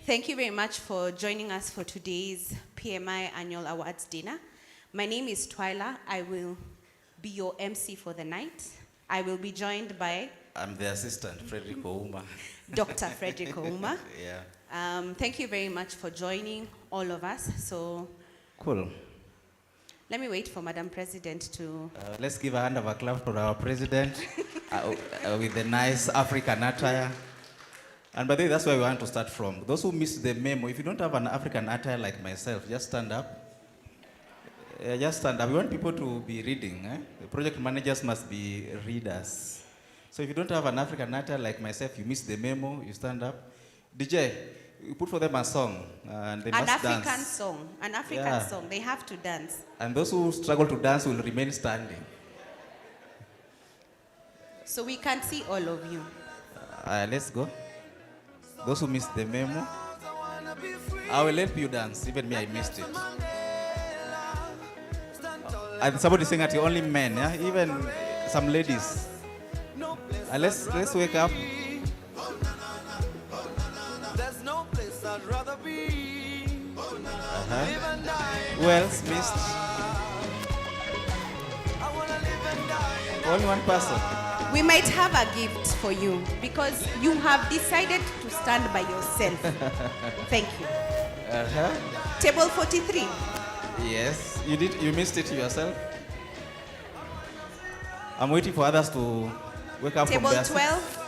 Thank you very much for joining us for today's PMI Annual Awards Dinner. My name is Twyla. I will be your MC for the night. I will be joined by... I'm the assistant, Frederick Ouma. Dr. Frederick Ouma. Yeah. Thank you very much for joining all of us. So, Cool. let me wait for Madam President to... Let's give a hand of a clap for our president with the nice African attire. And by the way, that's where we want to start from. Those who missed the memo, if you don't have an African attire like myself, just stand up. Just stand up. We want people to be reading. The project managers must be readers. So if you don't have an African attire like myself, you missed the memo, you stand up. DJ, you put for them a song, and they must dance. An African song. They have to dance. And those who struggle to dance will remain standing. So we can see all of you. Let's go. Those who missed the memo, I will help you dance. Even me, I missed it. And somebody saying that only men, yeah? Even some ladies. Let's wake up. Who else missed? Only one person. We might have a gift for you because you have decided to stand by yourself. Thank you. Table 43. Yes, you did. You missed it yourself. I'm waiting for others to wake up Table from their 12.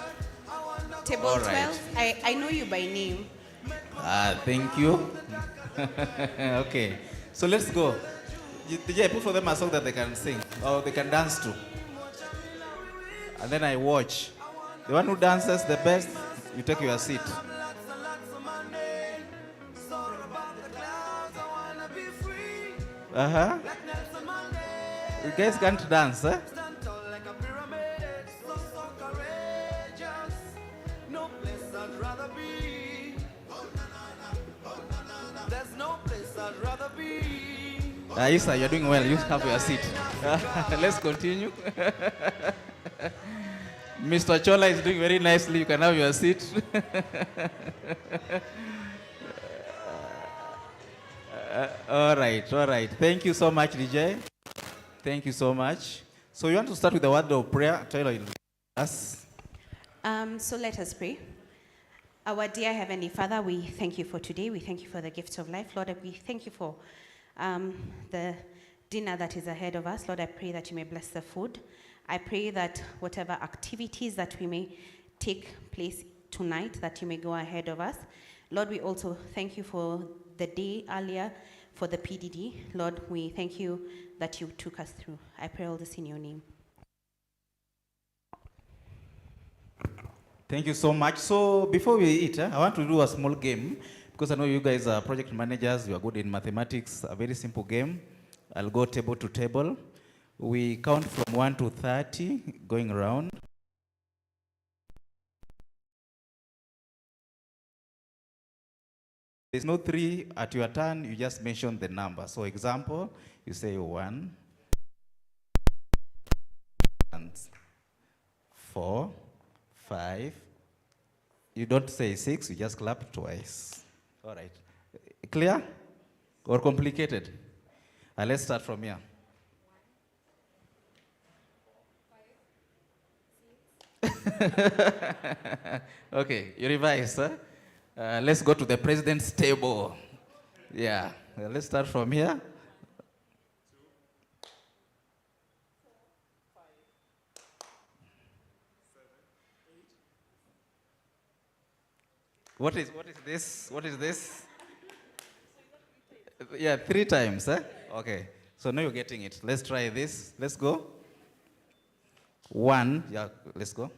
Table All right. 12. I know you by name. Thank you. Okay, so let's go. DJ, put for them a song that they can sing or they can dance to. And then I watch. The one who dances the best, you take your seat. You guys can't dance, eh? Isa, you're doing well. You have your seat. Let's continue. Mr. Chola is doing very nicely. You can have your seat. All right. Thank you so much, DJ. Thank you so much. So you want to start with the word of prayer? Taylor, us. So let us pray. Our dear Heavenly Father, we thank you for today. We thank you for the gift of life. Lord, we thank you for the dinner that is ahead of us. Lord, I pray that you may bless the food. I pray that whatever activities that we may take place tonight, that you may go ahead of us. Lord, we also thank you for the day earlier for the PDD. Lord, we thank you that you took us through. I pray all this in your name. Thank you so much. So before we eat, I want to do a small game because I know you guys are project managers. You are good in mathematics. A very simple game. I'll go table to table. We count from 1 to 30, going around. There's no 3 at your turn. You just mention the number. So example, you say 1, 4, 5. You don't say 6, you just clap twice. All right. Clear or complicated? Let's start from here. 5, 6. Okay, you revise, huh? Let's go to the president's table. Yeah, let's start from here. 2, 7, 8. What is this? What is this? Yeah, 3 times, huh? Okay, so now you're getting it. Let's try this. Let's go. 1, yeah, let's go.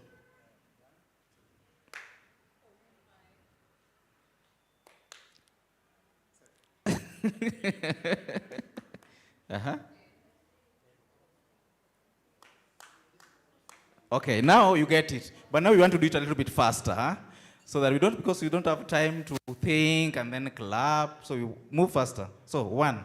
5. Okay, now you get it. But now we want to do it a little bit faster, huh? So that because we don't have time to think and then clap. So you move faster. So 1.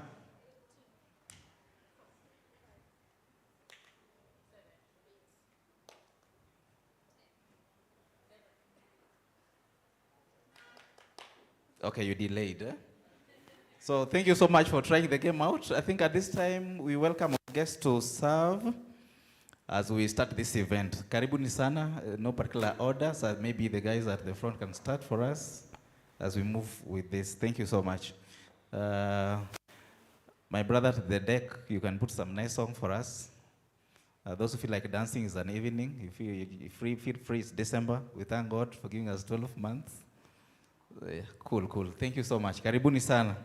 7, 8. Okay, you delayed. So thank you so much for trying the game out. I think at this time we welcome our guests to serve as we start this event. Karibuni sana, no particular order, so maybe the guys at the front can start for us as we move with this. Thank you so much. My brother at the deck, you can put some nice song for us. Those who feel like dancing is an evening. Feel free, it's December. We thank God for giving us 12 months. Yeah, cool. Thank you so much. Karibuni sana.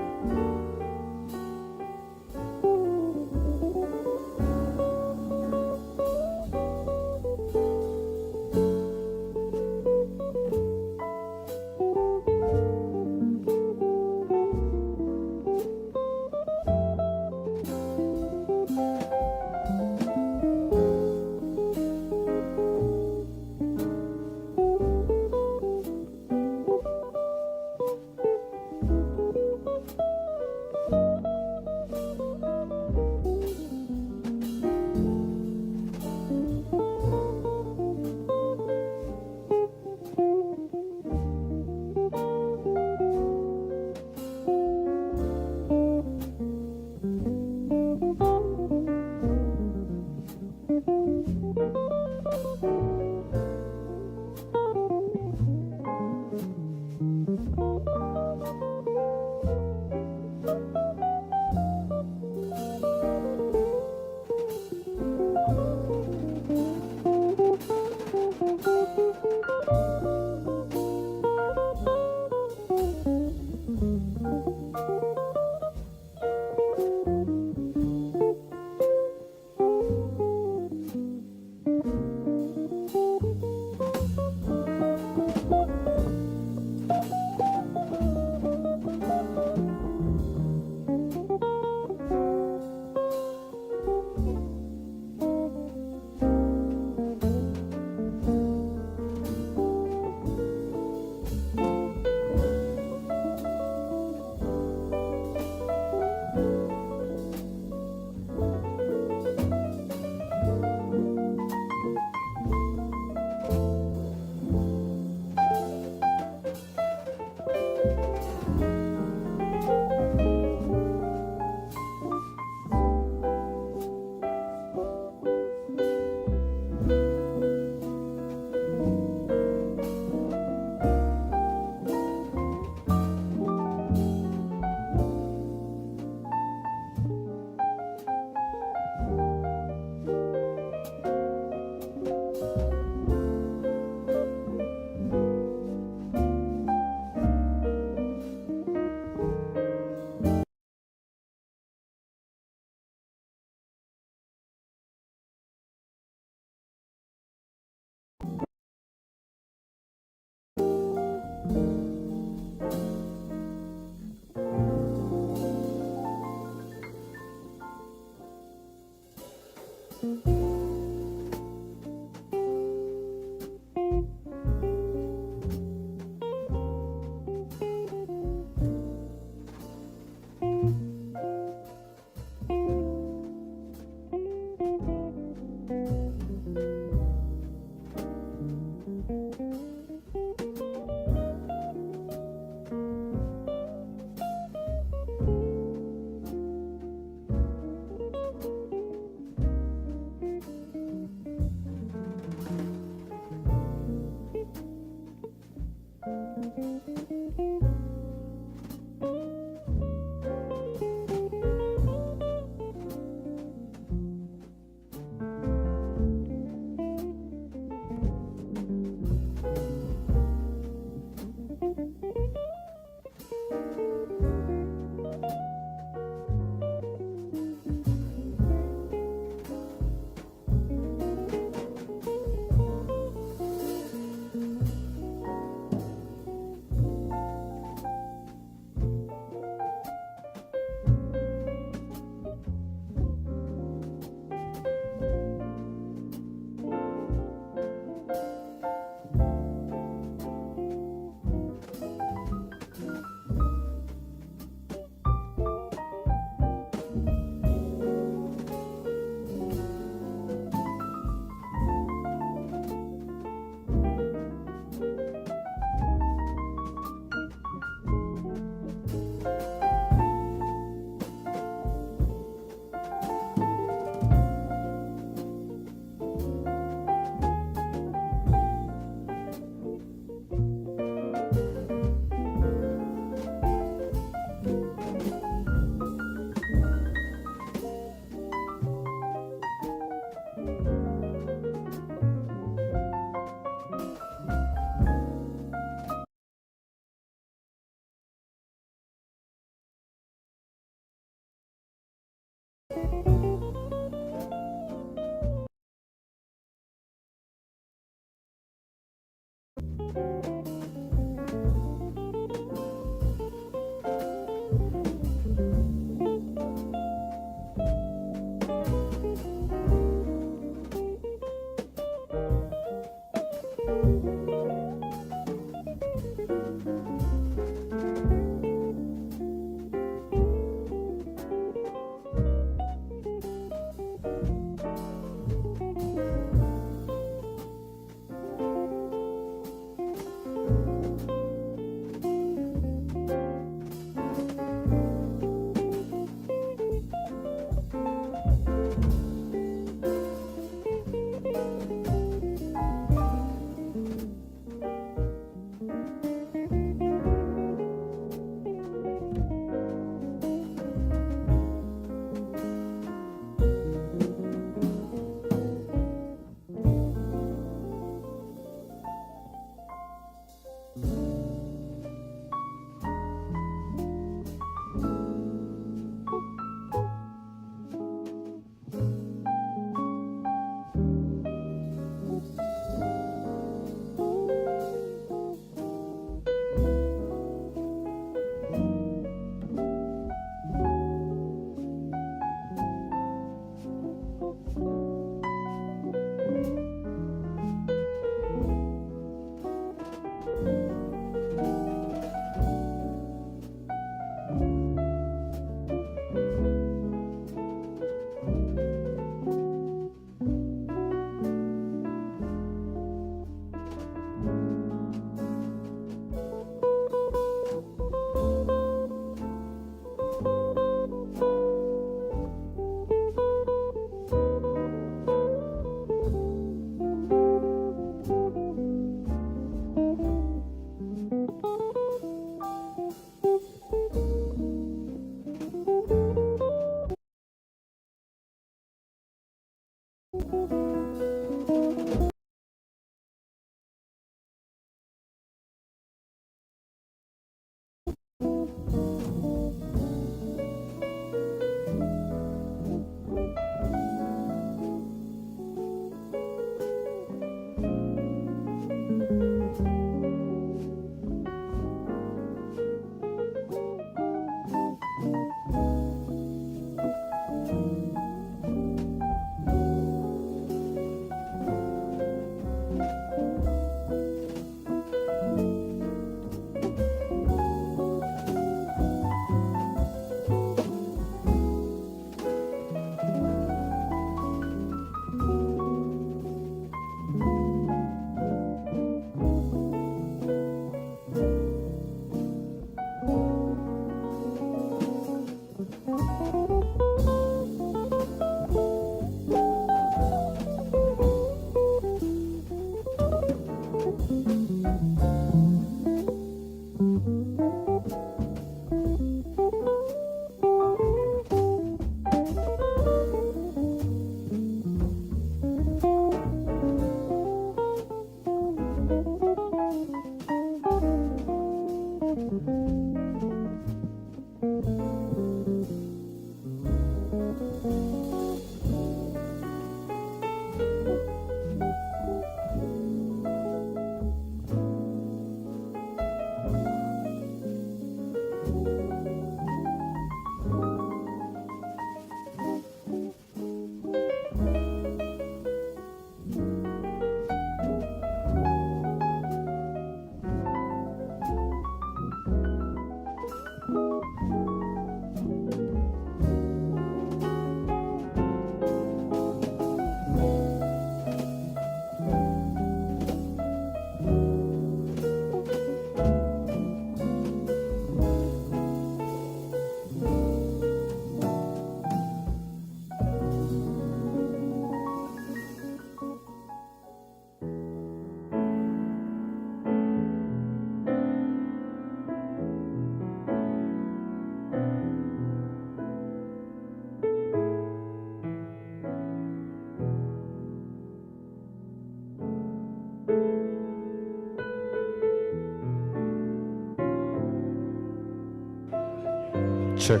Check.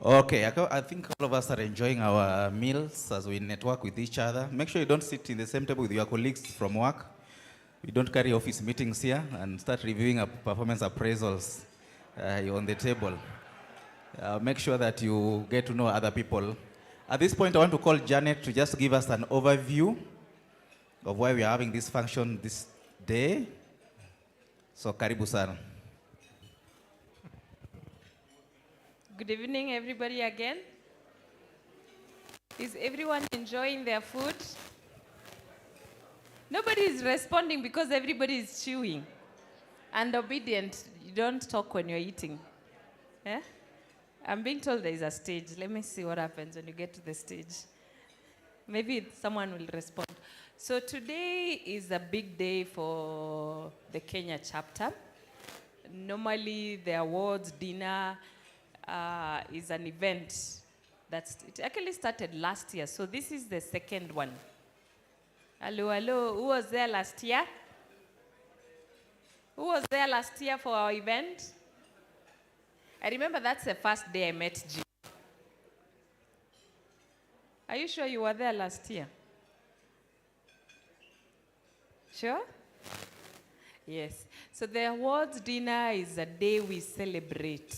Okay, I think all of us are enjoying our meals as we network with each other. Make sure you don't sit in the same table with your colleagues from work. We don't carry office meetings here and start reviewing our performance appraisals on the table. Make sure that you get to know other people. At this point, I want to call Janet to just give us an overview of why we are having this function this day. So, karibu sana. Good evening, everybody, again. Is everyone enjoying their food? Nobody is responding because everybody is chewing. And obedient, you don't talk when you're eating. Yeah? I'm being told there is a stage. Let me see what happens when you get to the stage. Maybe someone will respond. So today is a big day for the Kenya chapter. Normally, the awards dinner is an event it actually started last year. So this is the second one. Hello, who was there last year? Who was there last year for our event? I remember that's the first day I met G. Are you sure you were there last year? Sure? Yes. So the awards dinner is a day we celebrate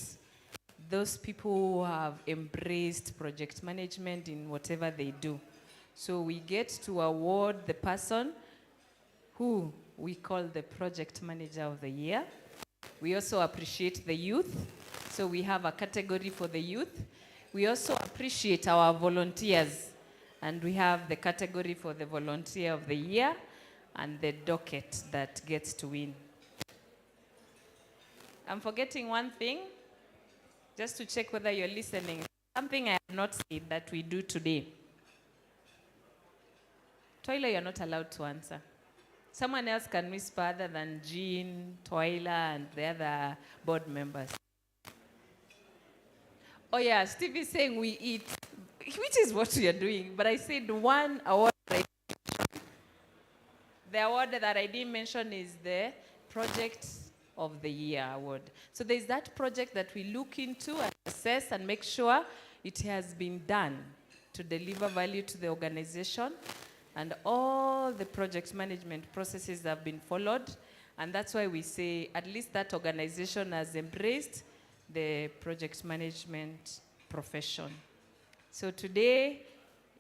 those people who have embraced project management in whatever they do. So we get to award the person who we call the project manager of the year. We also appreciate the youth. So we have a category for the youth. We also appreciate our volunteers. And we have the category for the volunteer of the year and the docket that gets to win. I'm forgetting one thing, just to check whether you're listening. Something I have not said that we do today. Toila, you're not allowed to answer. Someone else can whisper other than Jean, Toila, and the other board members. Oh yeah, Steve is saying we eat, which is what we are doing. But I said one award. The award that I didn't mention is the Project of the Year award. So there's that project that we look into and assess and make sure it has been done to deliver value to the organization, and all the project management processes have been followed. And that's why we say at least that organization has embraced the project management profession. So today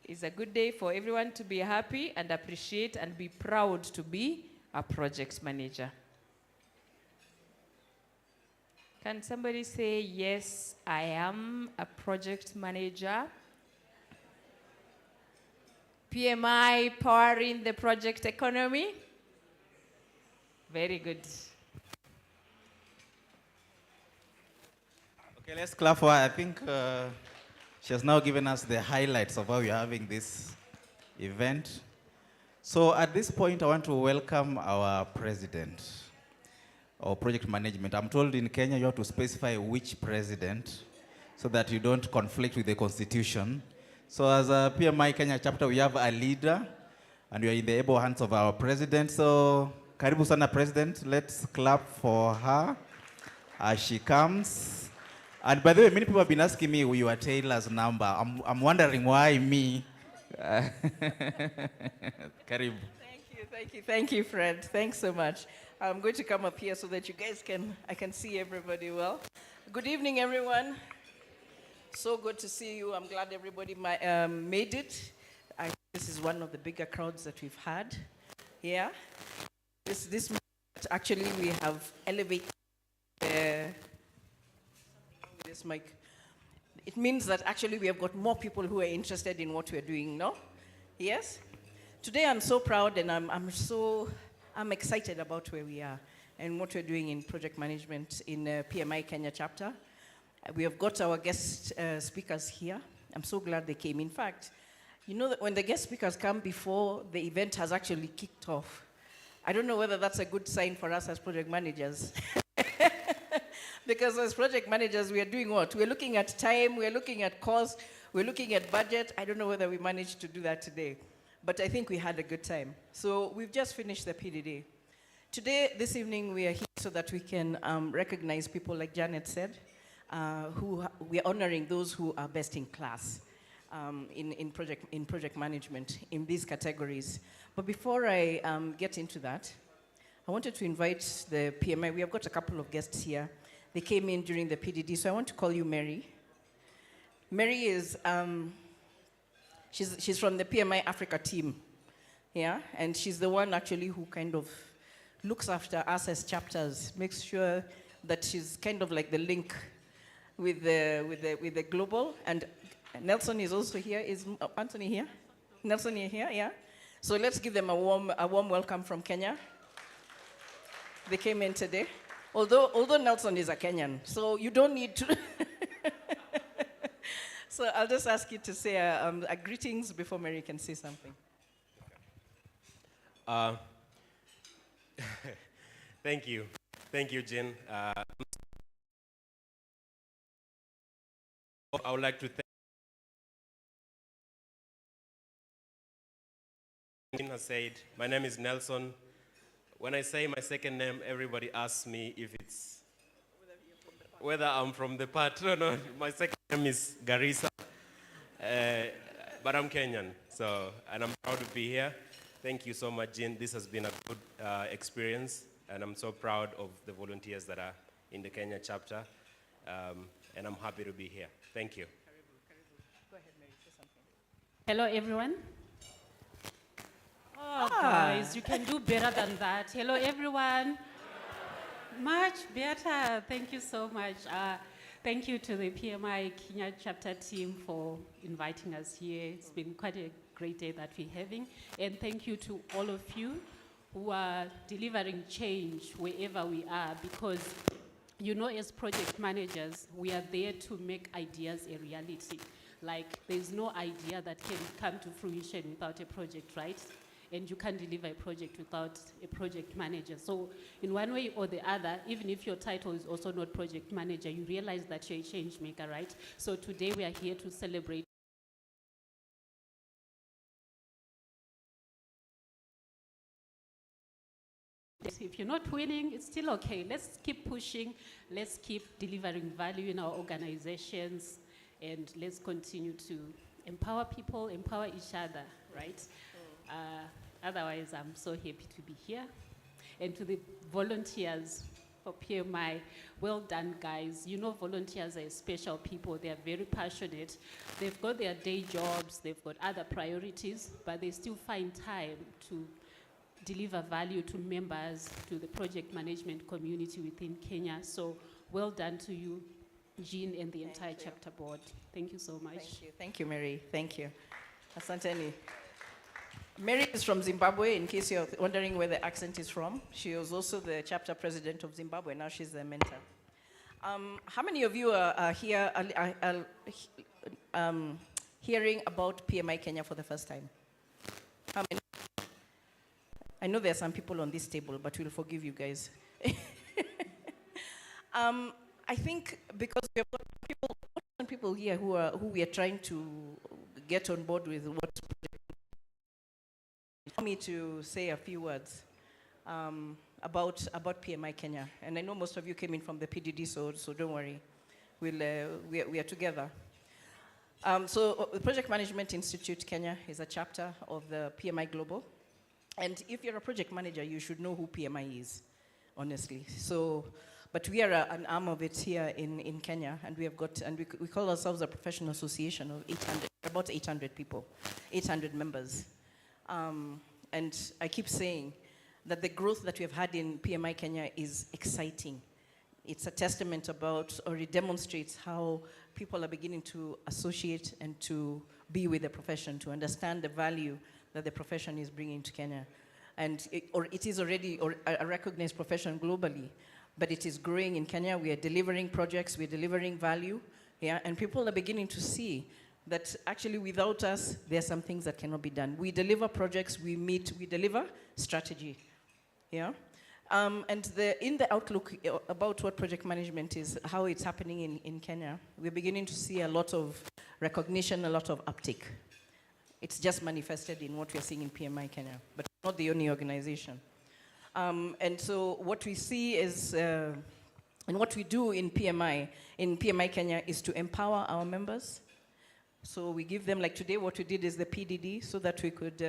is a good day for everyone to be happy and appreciate and be proud to be a project manager. Can somebody say, yes, I am a project manager? PMI powering the project economy? Very good. Okay, let's clap for her. I think she has now given us the highlights of how we are having this event. So at this point, I want to welcome our president of project management. I'm told in Kenya you have to specify which president so that you don't conflict with the constitution. So as a PMI Kenya chapter, we have a leader and we are in the able hands of our president. So karibu sana president, let's clap for her as she comes. And by the way, many people have been asking me your Taylor's number. I'm wondering why me. Karibu. Thank you, Fred. Thanks so much. I'm going to come up here so that you guys I can see everybody well. Good evening, everyone. So good to see you. I'm glad everybody made it. This is one of the bigger crowds that we've had here. This actually we have elevated this mic. It means that actually we have got more people who are interested in what we're doing, no? Yes? Today I'm so proud and I'm excited about where we are and what we're doing in project management in PMI Kenya chapter. We have got our guest speakers here. I'm so glad they came. In fact, you know that when the guest speakers come before the event has actually kicked off, I don't know whether that's a good sign for us as project managers. Because as project managers, we are doing what? We're looking at time, we're looking at cost, we're looking at budget. I don't know whether we managed to do that today, but I think we had a good time. So we've just finished the PDD. Today, this evening, we are here so that we can recognize people like Janet said. we are honoring those who are best in class in project management in these categories. But before I get into that, I wanted to invite the PMI. We have got a couple of guests here. They came in during the PDD, so I want to call you Mary. Mary is, she's from the PMI Africa team, yeah? And she's the one actually who kind of looks after us as chapters, makes sure that she's kind of like the link with the global. And Nelson is also here. Is Anthony here? Nelson, you here? Yeah. So let's give them a warm welcome from Kenya. They came in today. Although Nelson is a Kenyan, so you don't need to. So I'll just ask you to say a greetings before Mary can say something. Thank you. Thank you, Jen. I would like to thank Jen has said, my name is Nelson. When I say my second name, everybody asks me if it's whether I'm from the part. No, my second name is Garissa, but I'm Kenyan. So, and I'm proud to be here. Thank you so much, Jean. This has been a good experience, and I'm so proud of the volunteers that are in the Kenya chapter, and I'm happy to be here. Thank you. Go ahead, Mary, say something. Hello, everyone. Oh, guys, you can do better than that. Hello, everyone. Much better. Thank you so much. Thank you to the PMI Kenya chapter team for inviting us here. It's been quite a great day that we're having. And thank you to all of you who are delivering change wherever we are, because, you know, as project managers, we are there to make ideas a reality. Like, there's no idea that can come to fruition without a project, right? And you can't deliver a project without a project manager. So in one way or the other, even if your title is also not project manager, you realize that you're a change maker, right? So today we are here to celebrate. If you're not winning, it's still okay. Let's keep pushing. Let's keep delivering value in our organizations, and let's continue to empower people, empower each other, right? Otherwise, I'm so happy to be here. And to the volunteers for PMI, well done, guys. You know, volunteers are special people. They are very passionate. They've got their day jobs, they've got other priorities, but they still find time to deliver value to members, to the project management community within Kenya. So well done to you, Jean, and the entire chapter board. Thank you so much. Thank you. Thank you, Mary. Thank you. Asanteni. Mary is from Zimbabwe, in case you're wondering where the accent is from. She was also the chapter president of Zimbabwe. Now she's the mentor. How many of you are here hearing about PMI Kenya for the first time? How many? I know there are some people on this table, but we'll forgive you guys. I think because we have got people here who we are trying to get on board with what. Allow me to say a few words about PMI Kenya. And I know most of you came in from the PDD, so don't worry. We are together. So the Project Management Institute Kenya is a chapter of the PMI Global. And if you're a project manager, you should know who PMI is, honestly. So, but we are an arm of it here in Kenya, and we have got, and we call ourselves a professional association of about 800 people, 800 members. And I keep saying that the growth that we've had in PMI Kenya is exciting. It's a testament about, or it demonstrates how people are beginning to associate and to be with the profession, to understand the value that the profession is bringing to Kenya. And it is already a recognized profession globally, but it is growing in Kenya. We are delivering projects, we're delivering value, yeah, and people are beginning to see that actually without us, there are some things that cannot be done. We deliver projects, we deliver strategy, yeah? And in the outlook about what project management is, how it's happening in Kenya, we're beginning to see a lot of recognition, a lot of uptake. It's just manifested in what we're seeing in PMI Kenya, but not the only organization. And so what we see is And what we do in PMI Kenya, is to empower our members. So we give them, like today, what we did is the PDD, so that we could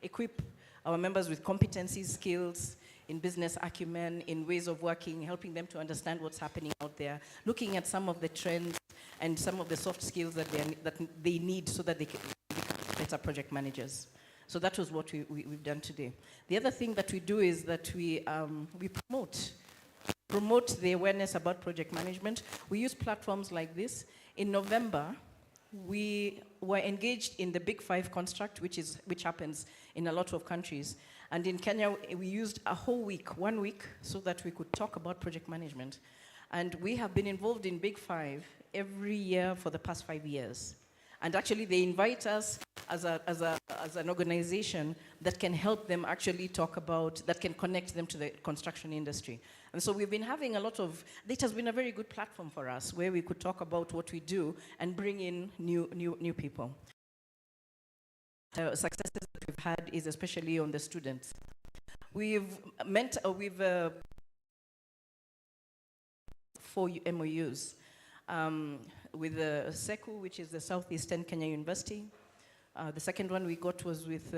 equip our members with competencies, skills, in business acumen, in ways of working, helping them to understand what's happening out there, looking at some of the trends and some of the soft skills that they need so that they can become better project managers. So that was what we've done today. The other thing that we do is that we promote the awareness about project management. We use platforms like this. In November, we were engaged in the Big Five construct, which happens in a lot of countries. And in Kenya, we used a whole week, 1 week, so that we could talk about project management. And we have been involved in Big Five every year for the past 5 years. And actually, they invite us as an organization that can help them actually talk about, that can connect them to the construction industry. And so we've been having a lot of, it has been a very good platform for us, where we could talk about what we do and bring in new people. Successes that we've had is especially on the students. We've 4 MOUs with the SECU, which is the Southeastern Kenya University. The second one we got was with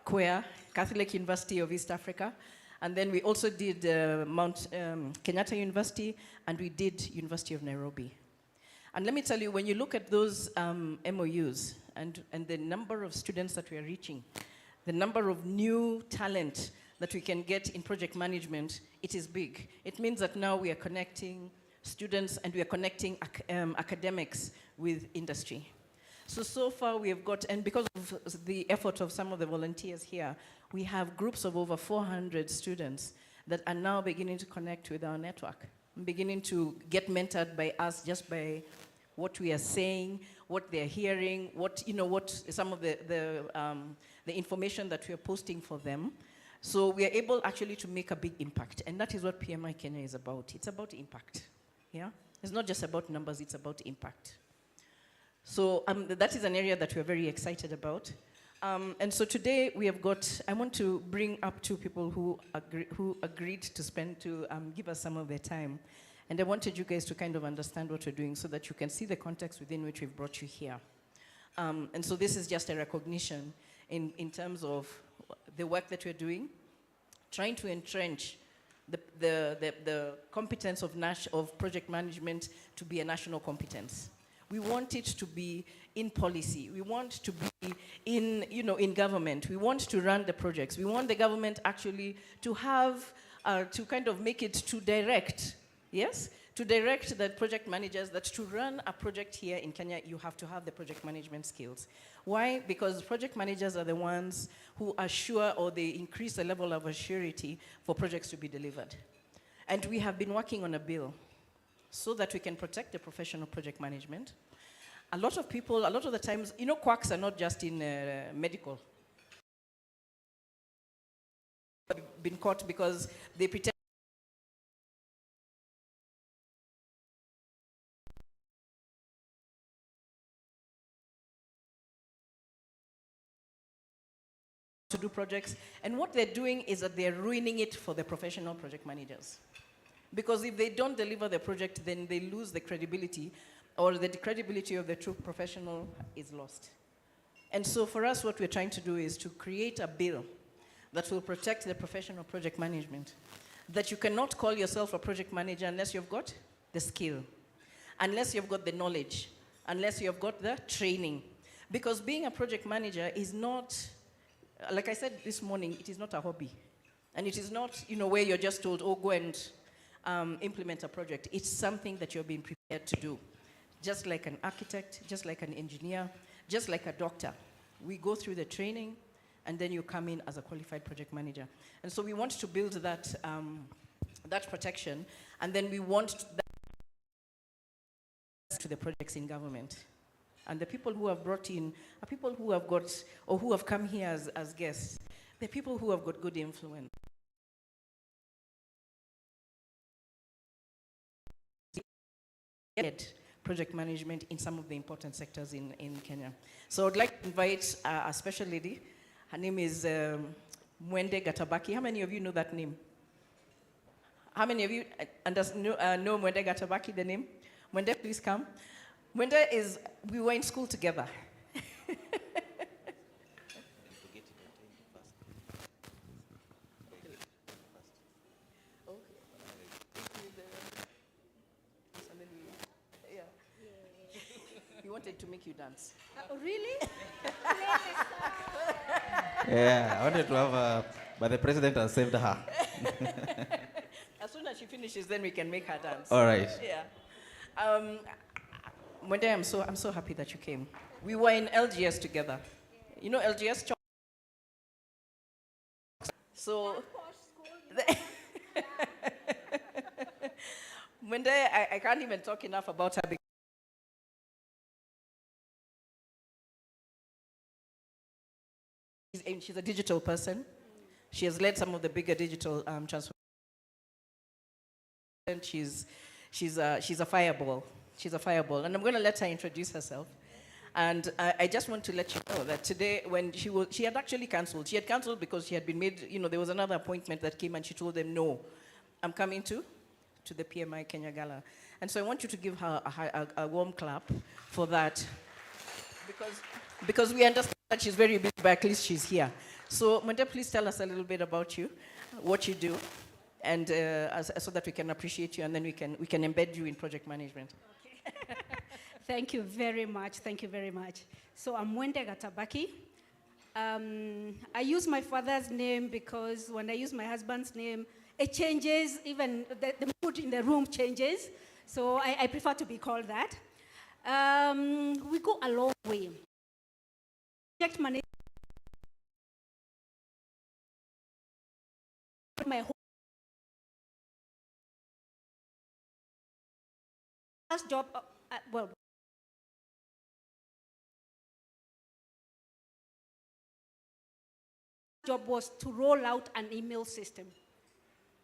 KUEA, Catholic University of East Africa. And then we also did Mount Kenyatta University, and we did University of Nairobi. And let me tell you, when you look at those MOUs and the number of students that we are reaching, the number of new talent that we can get in project management, it is big. It means that now we are connecting students and we are connecting academics with industry. So far we have got, and because of the effort of some of the volunteers here, we have groups of over 400 students that are now beginning to connect with our network, beginning to get mentored by us just by what we are saying, what they're hearing, what some of the information that we are posting for them. So we are able actually to make a big impact, and that is what PMI Kenya is about. It's about impact, yeah? It's not just about numbers, it's about impact. So that is an area that we're very excited about. And so today we have got, I want to bring up 2 people who agreed to give us some of their time. And I wanted you guys to kind of understand what we're doing so that you can see the context within which we've brought you here. And so this is just a recognition in terms of the work that we're doing, trying to entrench the competence of project management to be a national competence. We want it to be in policy. We want to be in government. We want to run the projects. We want the government actually to have, to kind of make it to direct, yes? To direct the project managers that to run a project here in Kenya, you have to have the project management skills. Why? Because project managers are the ones who assure, or they increase the level of assurity for projects to be delivered. And we have been working on a bill so that we can protect the professional project management. A lot of people, a lot of the times, quacks are not just in medical. Been caught because they pretend to do projects, and what they're doing is that they're ruining it for the professional project managers. Because if they don't deliver the project, then they lose the credibility, or the credibility of the true professional is lost. And so for us, what we're trying to do is to create a bill that will protect the professional project management, that you cannot call yourself a project manager unless you've got the skill, unless you've got the knowledge, unless you've got the training. Because being a project manager is not, like I said this morning, it is not a hobby. And it is not, where you're just told, oh, go and implement a project. It's something that you're being prepared to do. Just like an architect, just like an engineer, just like a doctor. We go through the training, and then you come in as a qualified project manager. And so we want to build that, that protection, and then we want that to the projects in government. And the people who have brought in are people who have got, or who have come here as guests. They're people who have got good influence. Project management in some of the important sectors in Kenya. So I'd like to invite a special lady. Her name is Mwende Gatabaki. How many of you know that name? How many of you know Mwende Gatabaki, the name? Mwende, please come. Mwende we were in school together. He wanted to make you dance. Really? Yeah, I wanted to have, but the president has saved her. As soon as she finishes, then we can make her dance. All right. Yeah. Mwende, I'm so happy that you came. We were in LGS together. You know LGS? So, Mwende, I can't even talk enough about her. She's a digital person. She has led some of the bigger digital transformations. She's a fireball. She's a fireball. And I'm going to let her introduce herself. And I just want to let you know that today, when she had actually cancelled. She had cancelled because she had been made, there was another appointment that came and she told them, no, I'm coming to the PMI Kenya Gala. And so I want you to give her a warm clap for that. Because we understand that she's very busy, but at least she's here. So, Mwende, please tell us a little bit about you, what you do, and so that we can appreciate you, and then we can embed you in project management. Okay. Thank you very much. Thank you very much. So, I'm Mwende Gatabaki. I use my father's name because when I use my husband's name, it changes, even the mood in the room changes. So, I prefer to be called that. We go a long way. Project management. My whole first job, job was to roll out an email system.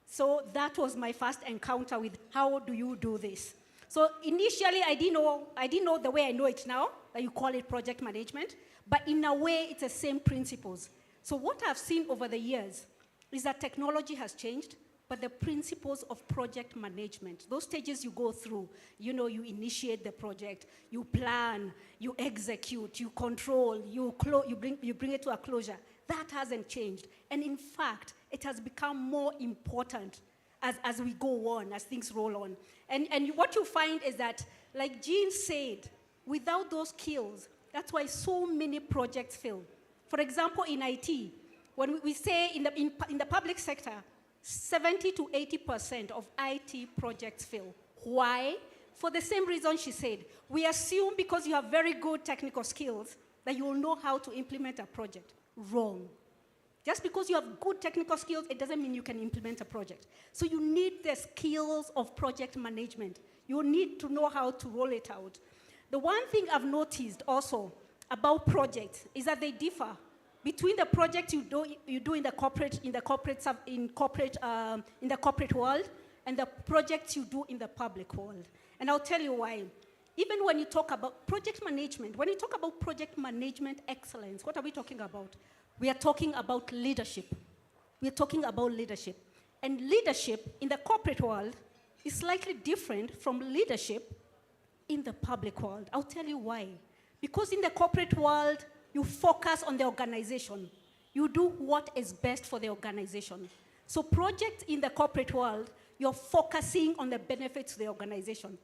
So that was my first encounter with how do you do this. So initially, I didn't know the way I know it now, that you call it project management, but in a way, it's the same principles. So what I've seen over the years is that technology has changed, but the principles of project management, those stages you go through, you initiate the project, you plan, you execute, you control, you bring it to a closure. That hasn't changed. And in fact, it has become more important as we go on, as things roll on. And what you find is that, like Jean said, without those skills, that's why so many projects fail. For example, in IT, when we say in the public sector, 70 to 80% of IT projects fail. Why? For the same reason she said. We assume because you have very good technical skills that you will know how to implement a project. Wrong. Just because you have good technical skills, it doesn't mean you can implement a project. So you need the skills of project management. You need to know how to roll it out. The one thing I've noticed also about projects is that they differ between the projects you do in the corporate world and the projects you do in the public world. And I'll tell you why. Even when you talk about project management, when you talk about project management excellence, what are we talking about? We are talking about leadership. We're talking about leadership. And leadership in the corporate world is slightly different from leadership in the public world. I'll tell you why. Because in the corporate world, you focus on the organization. You do what is best for the organization. So projects in the corporate world, you're focusing on the benefits to the organization.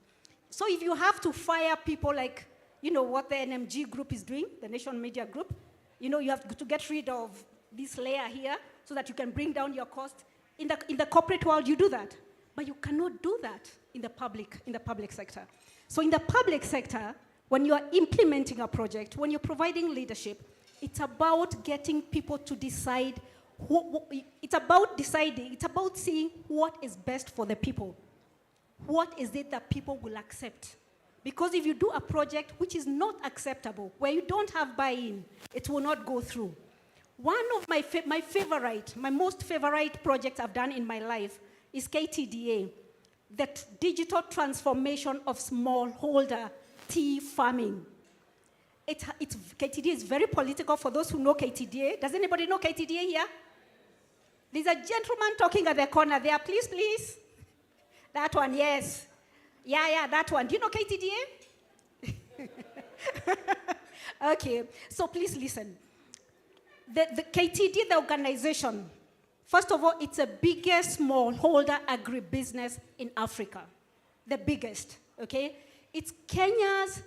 So if you have to fire people like, what the NMG group is doing, the Nation Media Group, you have to get rid of this layer here so that you can bring down your cost. In the corporate world, you do that. But you cannot do that in the public sector. So in the public sector, when you are implementing a project, when you're providing leadership, it's about getting people to decide. It's about deciding. It's about seeing what is best for the people. What is it that people will accept? Because if you do a project which is not acceptable, where you don't have buy-in, it will not go through. One of my most favorite projects I've done in my life is KTDA, the digital transformation of smallholder tea farming. KTDA is very political for those who know KTDA. Does anybody know KTDA here? There's a gentleman talking at the corner there. Please, please. That one, yes. Yeah, that one. Do you know KTDA? Okay, so please listen. The KTD, the organization, first of all, it's the biggest smallholder agribusiness in Africa. The biggest, okay? It's Kenya's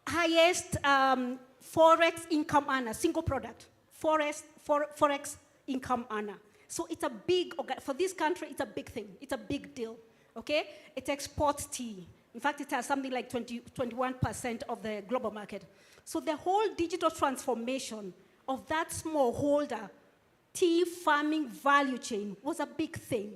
highest forex income earner, single product, forex income earner. So it's a big, for this country, it's a big thing. It's a big deal, okay? It exports tea. In fact, it has something like 21% of the global market. So the whole digital transformation of that smallholder tea farming value chain was a big thing.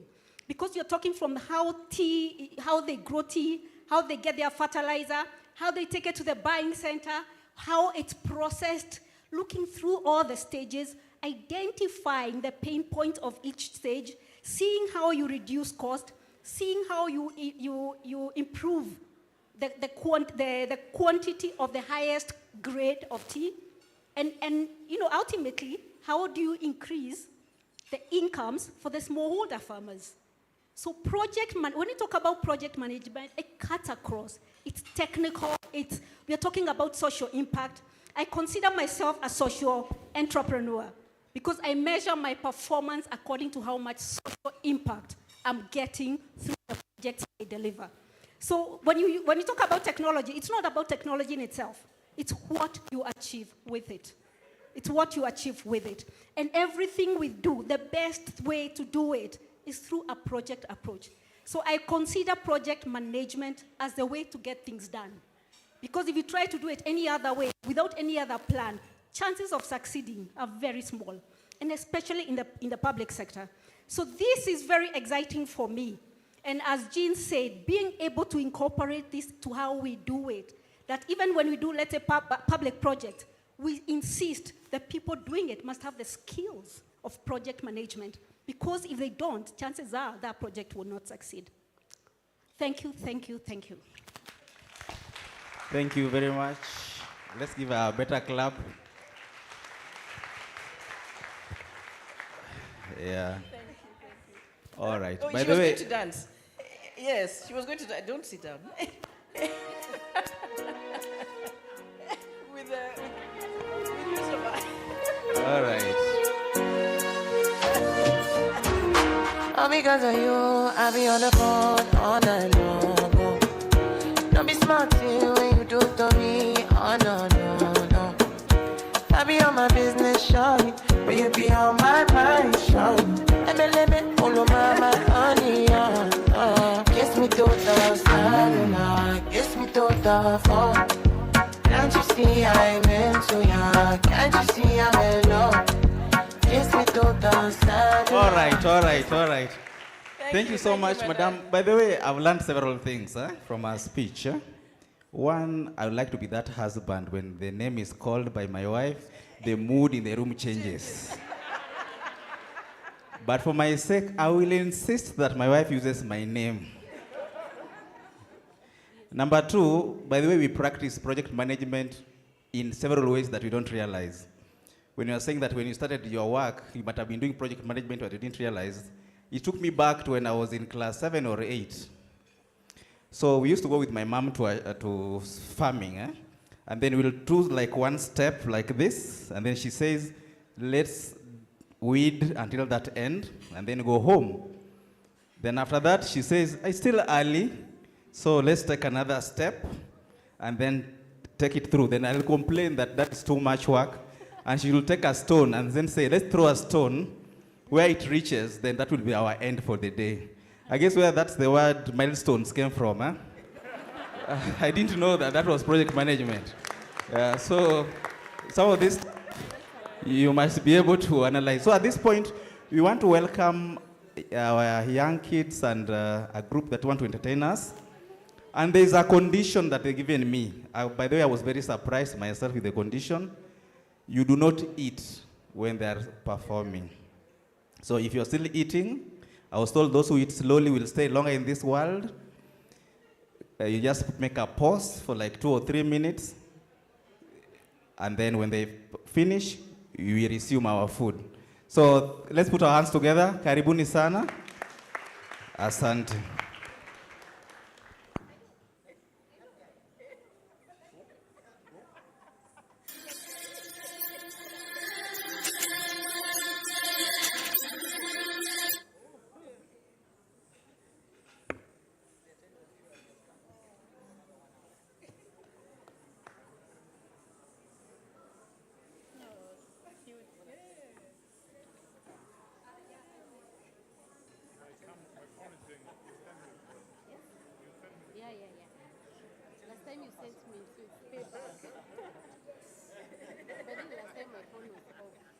Because you're talking from how they grow tea, how they get their fertilizer, how they take it to the buying center, how it's processed, looking through all the stages, identifying the pain point of each stage, seeing how you reduce cost, seeing how you improve the quantity of the highest grade of tea, and ultimately, how do you increase the incomes for the smallholder farmers? So when you talk about project management, it cuts across. It's technical. We are talking about social impact. I consider myself a social entrepreneur because I measure my performance according to how much social impact I'm getting through the projects I deliver. So when you talk about technology, it's not about technology in itself. It's what you achieve with it. It's what you achieve with it. And everything we do, the best way to do it is through a project approach. So I consider project management as the way to get things done. Because if you try to do it any other way, without any other plan, chances of succeeding are very small, and especially in the public sector. So this is very exciting for me. And as Jean said, being able to incorporate this to how we do it, that even when we do, let's say, public project, we insist that people doing it must have the skills of project management, because if they don't, chances are that project will not succeed. Thank you, thank you, thank you. Thank you very much. Let's give a better clap. Yeah. Thank you. All right. Oh, By she the was way, going to dance. Yes, she was going to dance. Don't sit down. with Yusufa. all right. All because of you, I be on the phone all night long. Don't be smart till when you do to me. Oh no, no, no. I be on my business, shawty, but you be on my mind, shawty. Let me pull on my honey, kiss me to the cellular, kiss me to the phone. Can't you see I'm into ya? Can't you see I'm in love? Kiss me to the cellular. All right. Thank you so much, madam. By the way, I've learned several things from our speech. One, I would like to be that husband when the name is called by my wife, the mood in the room changes. But for my sake, I will insist that my wife uses my name. Number two, by the way, we practice project management in several ways that we don't realize. When you are saying that when you started your work, you might have been doing project management but you didn't realize, it took me back to when I was in class 7 or 8. So we used to go with my mom to farming, and then we'll do like one step like this, and then she says, let's weed until that end, and then go home. Then after that, she says, it's still early, so let's take another step, and then take it through. Then I'll complain that that's too much work, and she will take a stone and then say, let's throw a stone. Where it reaches, then that will be our end for the day. I guess where that's the word milestones came from, I didn't know that was project management. So some of this you must be able to analyze. So at this point, we want to welcome our young kids and a group that want to entertain us. And there's a condition that they've given me. By the way, I was very surprised myself with the condition. You do not eat when they're performing. So if you're still eating, I was told those who eat slowly will stay longer in this world. You just make a pause for like 2 or 3 minutes. And then when they finish, we resume our food. So let's put our hands together. Karibuni sana. Asante. Yeah. Last time you sent me, so it's paper. But then last time my phone was off.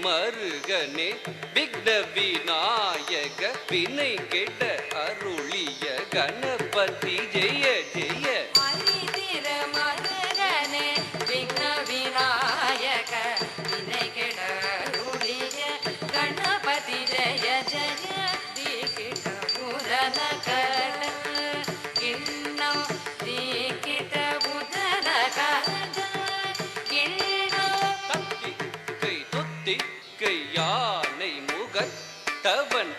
மருகனே விக்ன விநாயக வினை கெட அருளிய கணபதி ஜெய ஜெய மருகனே விக்ன விநாயக வினை கெட அருளிய கணபதி ஜெய ஜெய தீகிட புரன கட கிண்ணம் தீகிட புதன கட யானை முகத்தவன்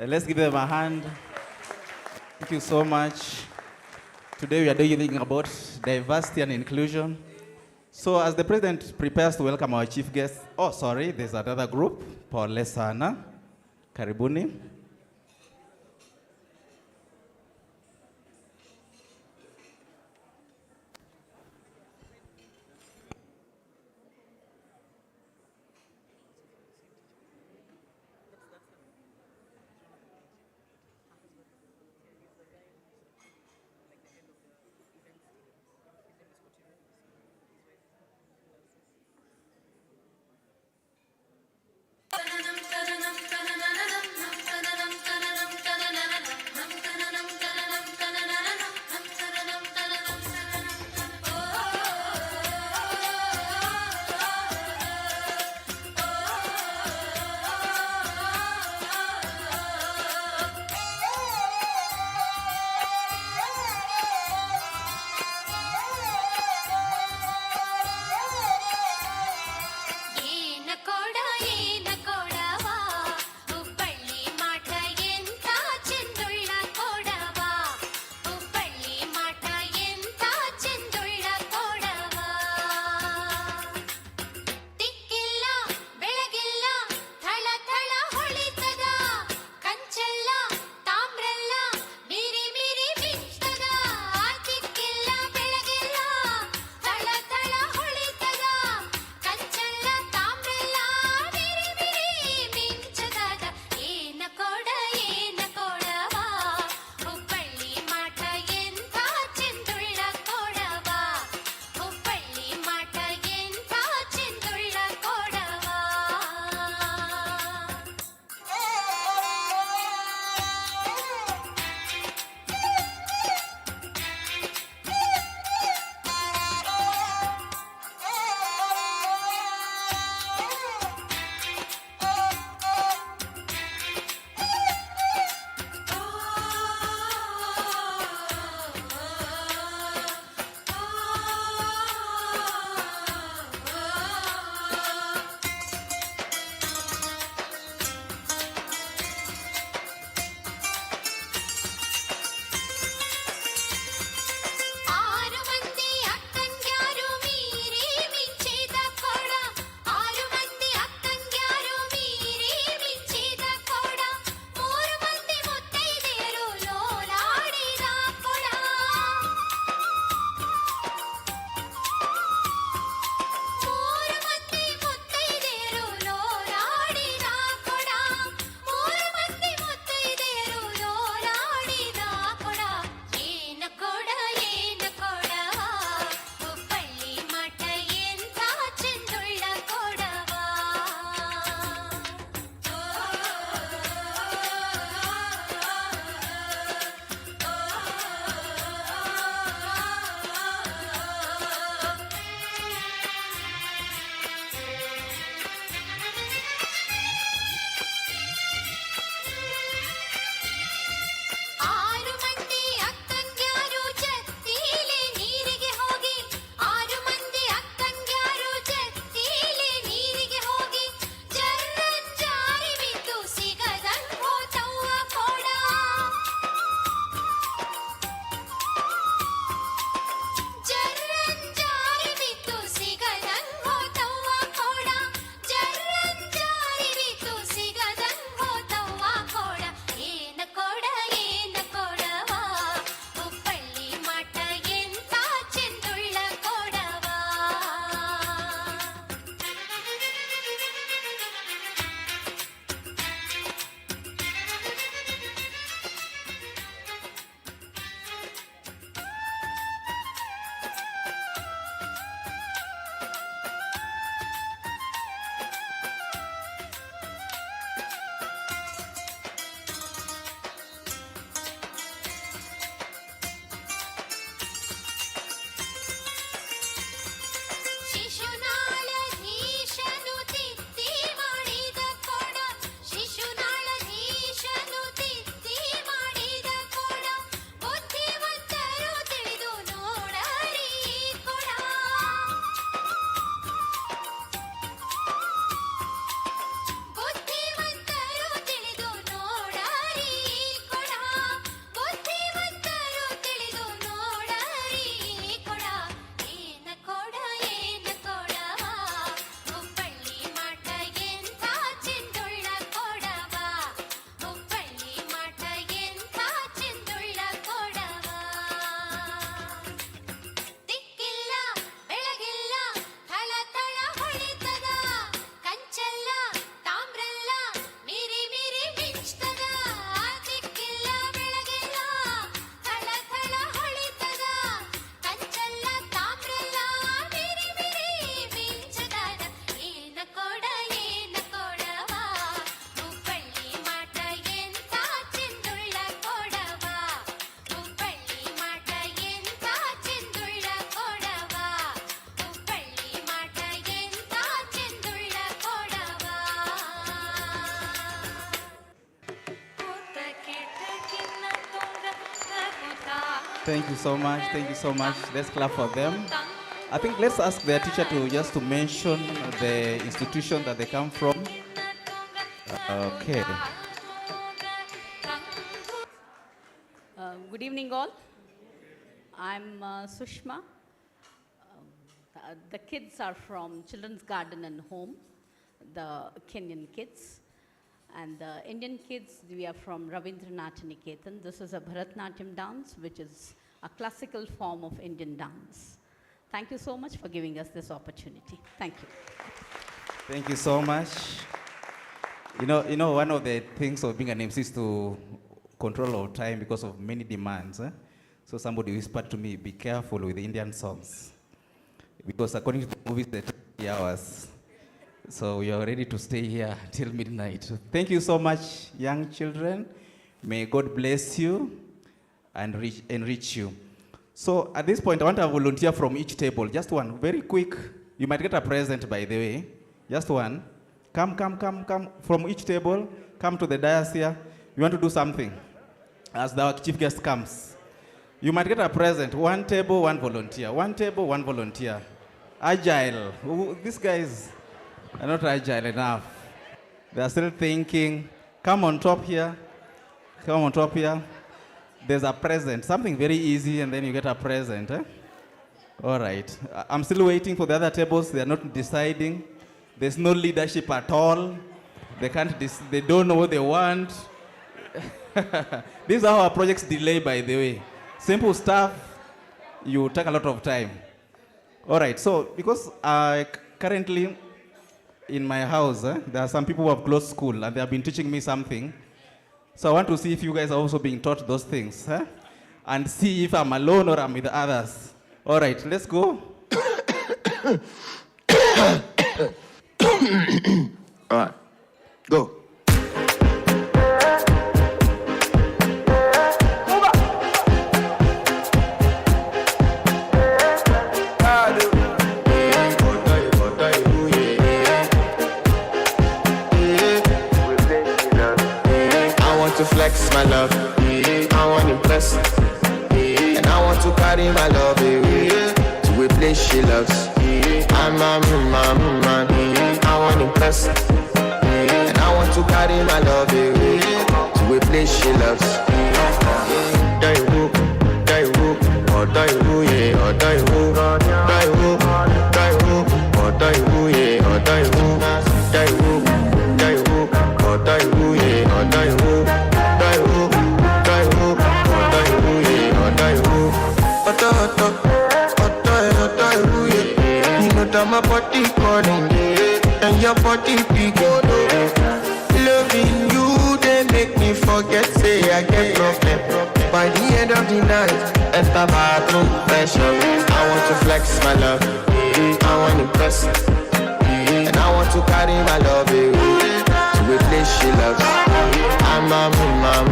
Let's give them a hand. Thank you so much. Today we are doing about diversity and inclusion. So as the president prepares to welcome our chief guest, there's another group, Pole sana. Karibuni. Thank you so much. Thank you so much. Let's clap for them. I think let's ask their teacher to just to mention the institution that they come from. Okay. Good evening, all. I'm Sushma. The kids are from Children's Garden and Home, the Kenyan kids. And the Indian kids, we are from Ravindranath Niketan. This is a Bharatnatyam dance, which is a classical form of Indian dance. Thank you so much for giving us this opportunity. Thank you. Thank you so much. You know, one of the things of being an MC is to control our time because of many demands. So somebody whispered to me, be careful with the Indian songs. Because according to the movies, they're 3 hours. So we are ready to stay here till midnight. Thank you so much, young children. May God bless you and enrich you. So at this point, I want a volunteer from each table. Just one, very quick. You might get a present, by the way. Just one. Come from each table. Come to the dais here. You want to do something as the chief guest comes. You might get a present. One table, one volunteer. One table, one volunteer. Agile. Ooh, these guys are not agile enough. They are still thinking. Come on top here. Come on top here. There's a present. Something very easy, and then you get a present. All right. I'm still waiting for the other tables. They are not deciding. There's no leadership at all. They don't know what they want. These are our projects delay, by the way. Simple stuff, you take a lot of time. All right, so because currently in my house, there are some people who have closed school and they have been teaching me something. So I want to see if you guys are also being taught those things, and see if I'm alone or I'm with others. All right, let's go. All right, go. To flex my love, I want to impress, and I want to carry my love to a place she loves. I'm a man, I want to impress, and I want to carry my love to a place she loves. Die who, or die who, yeah, or die who, die who, or die who, yeah, or die who, die who, or die who, yeah, or die who. My body calling, and your body big. Loving you, they make me forget, say I get problem. By the end of the night, at the bathroom pressure, I want to flex my love, I want to impress, and I want to carry my love to a place she loves. I'm a man,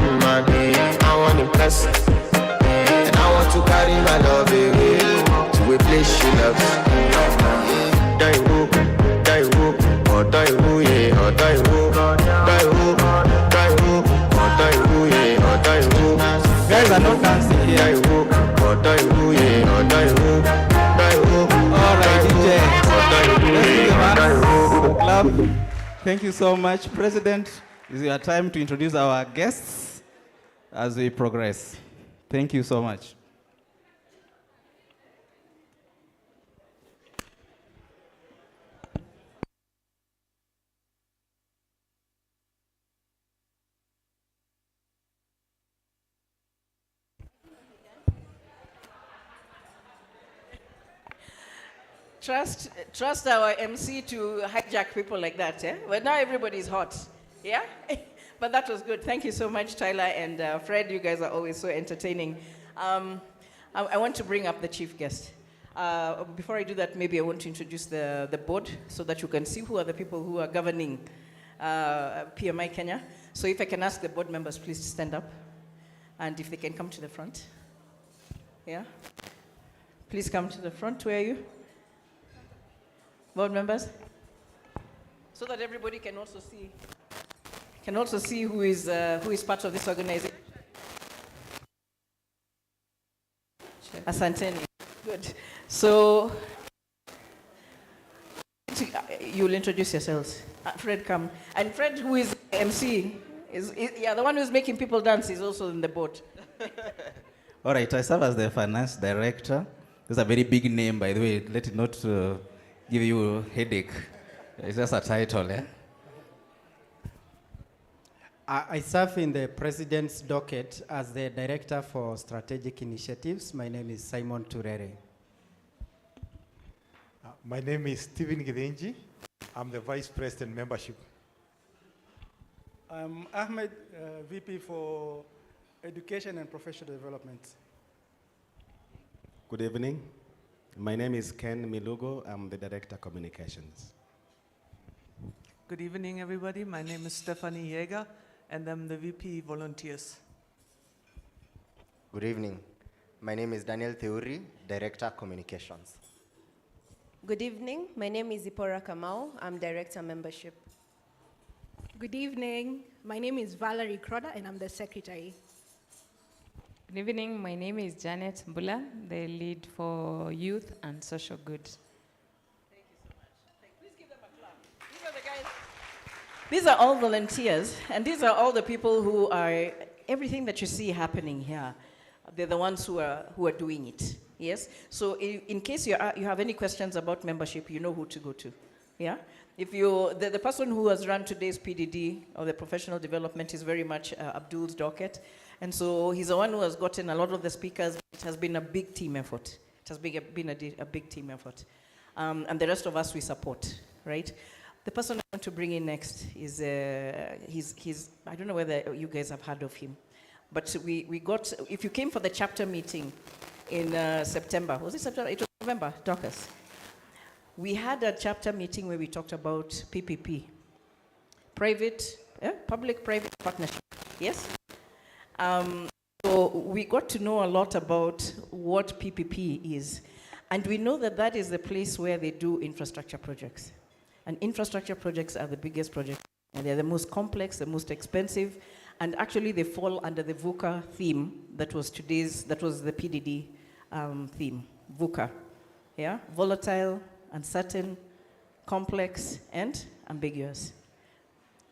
I want to impress, and I want to carry my love to a place she loves. Die who, or die who, yeah, or die who, die who, or die who, yeah, or die who. Guys are not dancing here. Die who, or die who, yeah, or die who, die who. All right, DJ. Clap. Thank you so much, President. It's your time to introduce our guests as we progress. Thank you so much. Trust our MC to hijack people like that, eh? But now everybody's hot, yeah? But that was good. Thank you so much, Tyler and Fred. You guys are always so entertaining. I want to bring up the chief guest. Before I do that, maybe I want to introduce the board so that you can see who are the people who are governing PMI Kenya. So if I can ask the board members, please stand up. And if they can come to the front. Yeah? Please come to the front. Where are you? Board members? So that everybody can also see, who is, see who is part of this organization. Asanteni. Good. So, you'll introduce yourselves. Fred, come. And Fred, who is MC, the one who's making people dance, is also in the boat. All right, I serve as the finance director. This is a very big name, by the way. Let it not give you a headache. It's just a title, eh? I serve in the President's docket as the Director for Strategic Initiatives. My name is Simon Turere. My name is Stephen Gidenji. I'm the Vice President Membership. I'm Ahmed, VP for Education and Professional Development. Good evening. My name is Ken Milugo. I'm the Director Communications. Good evening, everybody. My name is Stephanie Yeager, and I'm the VP Volunteers. Good evening. My name is Daniel Theuri, Director Communications. Good evening. My name is Ipora Kamau. I'm Director Membership. Good evening. My name is Valerie Croda, and I'm the Secretary. Good evening. My name is Janet Mbula, the lead for Youth and Social Good. Thank you so much. Please give them a clap. These are the guys. These are all volunteers, and these are all the people who are, everything that you see happening here, they're the ones who are doing it. Yes? So in case you have any questions about membership, you know who to go to. Yeah? If the person who has run today's PDD, or the professional development, is very much Abdul's docket. And so he's the one who has gotten a lot of the speakers. It has been a big team effort. It has been a big team effort. And the rest of us, we support, right? The person I want to bring in next is, he's I don't know whether you guys have heard of him, but we got, if you came for the chapter meeting in September, was it September? It was November, Dorcas. We had a chapter meeting where we talked about PPP, public-private partnership, yes? So we got to know a lot about what PPP is. And we know that that is the place where they do infrastructure projects. And infrastructure projects are the biggest projects. And they're the most complex, the most expensive. And actually they fall under the VUCA theme that was the PDD theme, VUCA. Yeah? Volatile, uncertain, complex, and ambiguous.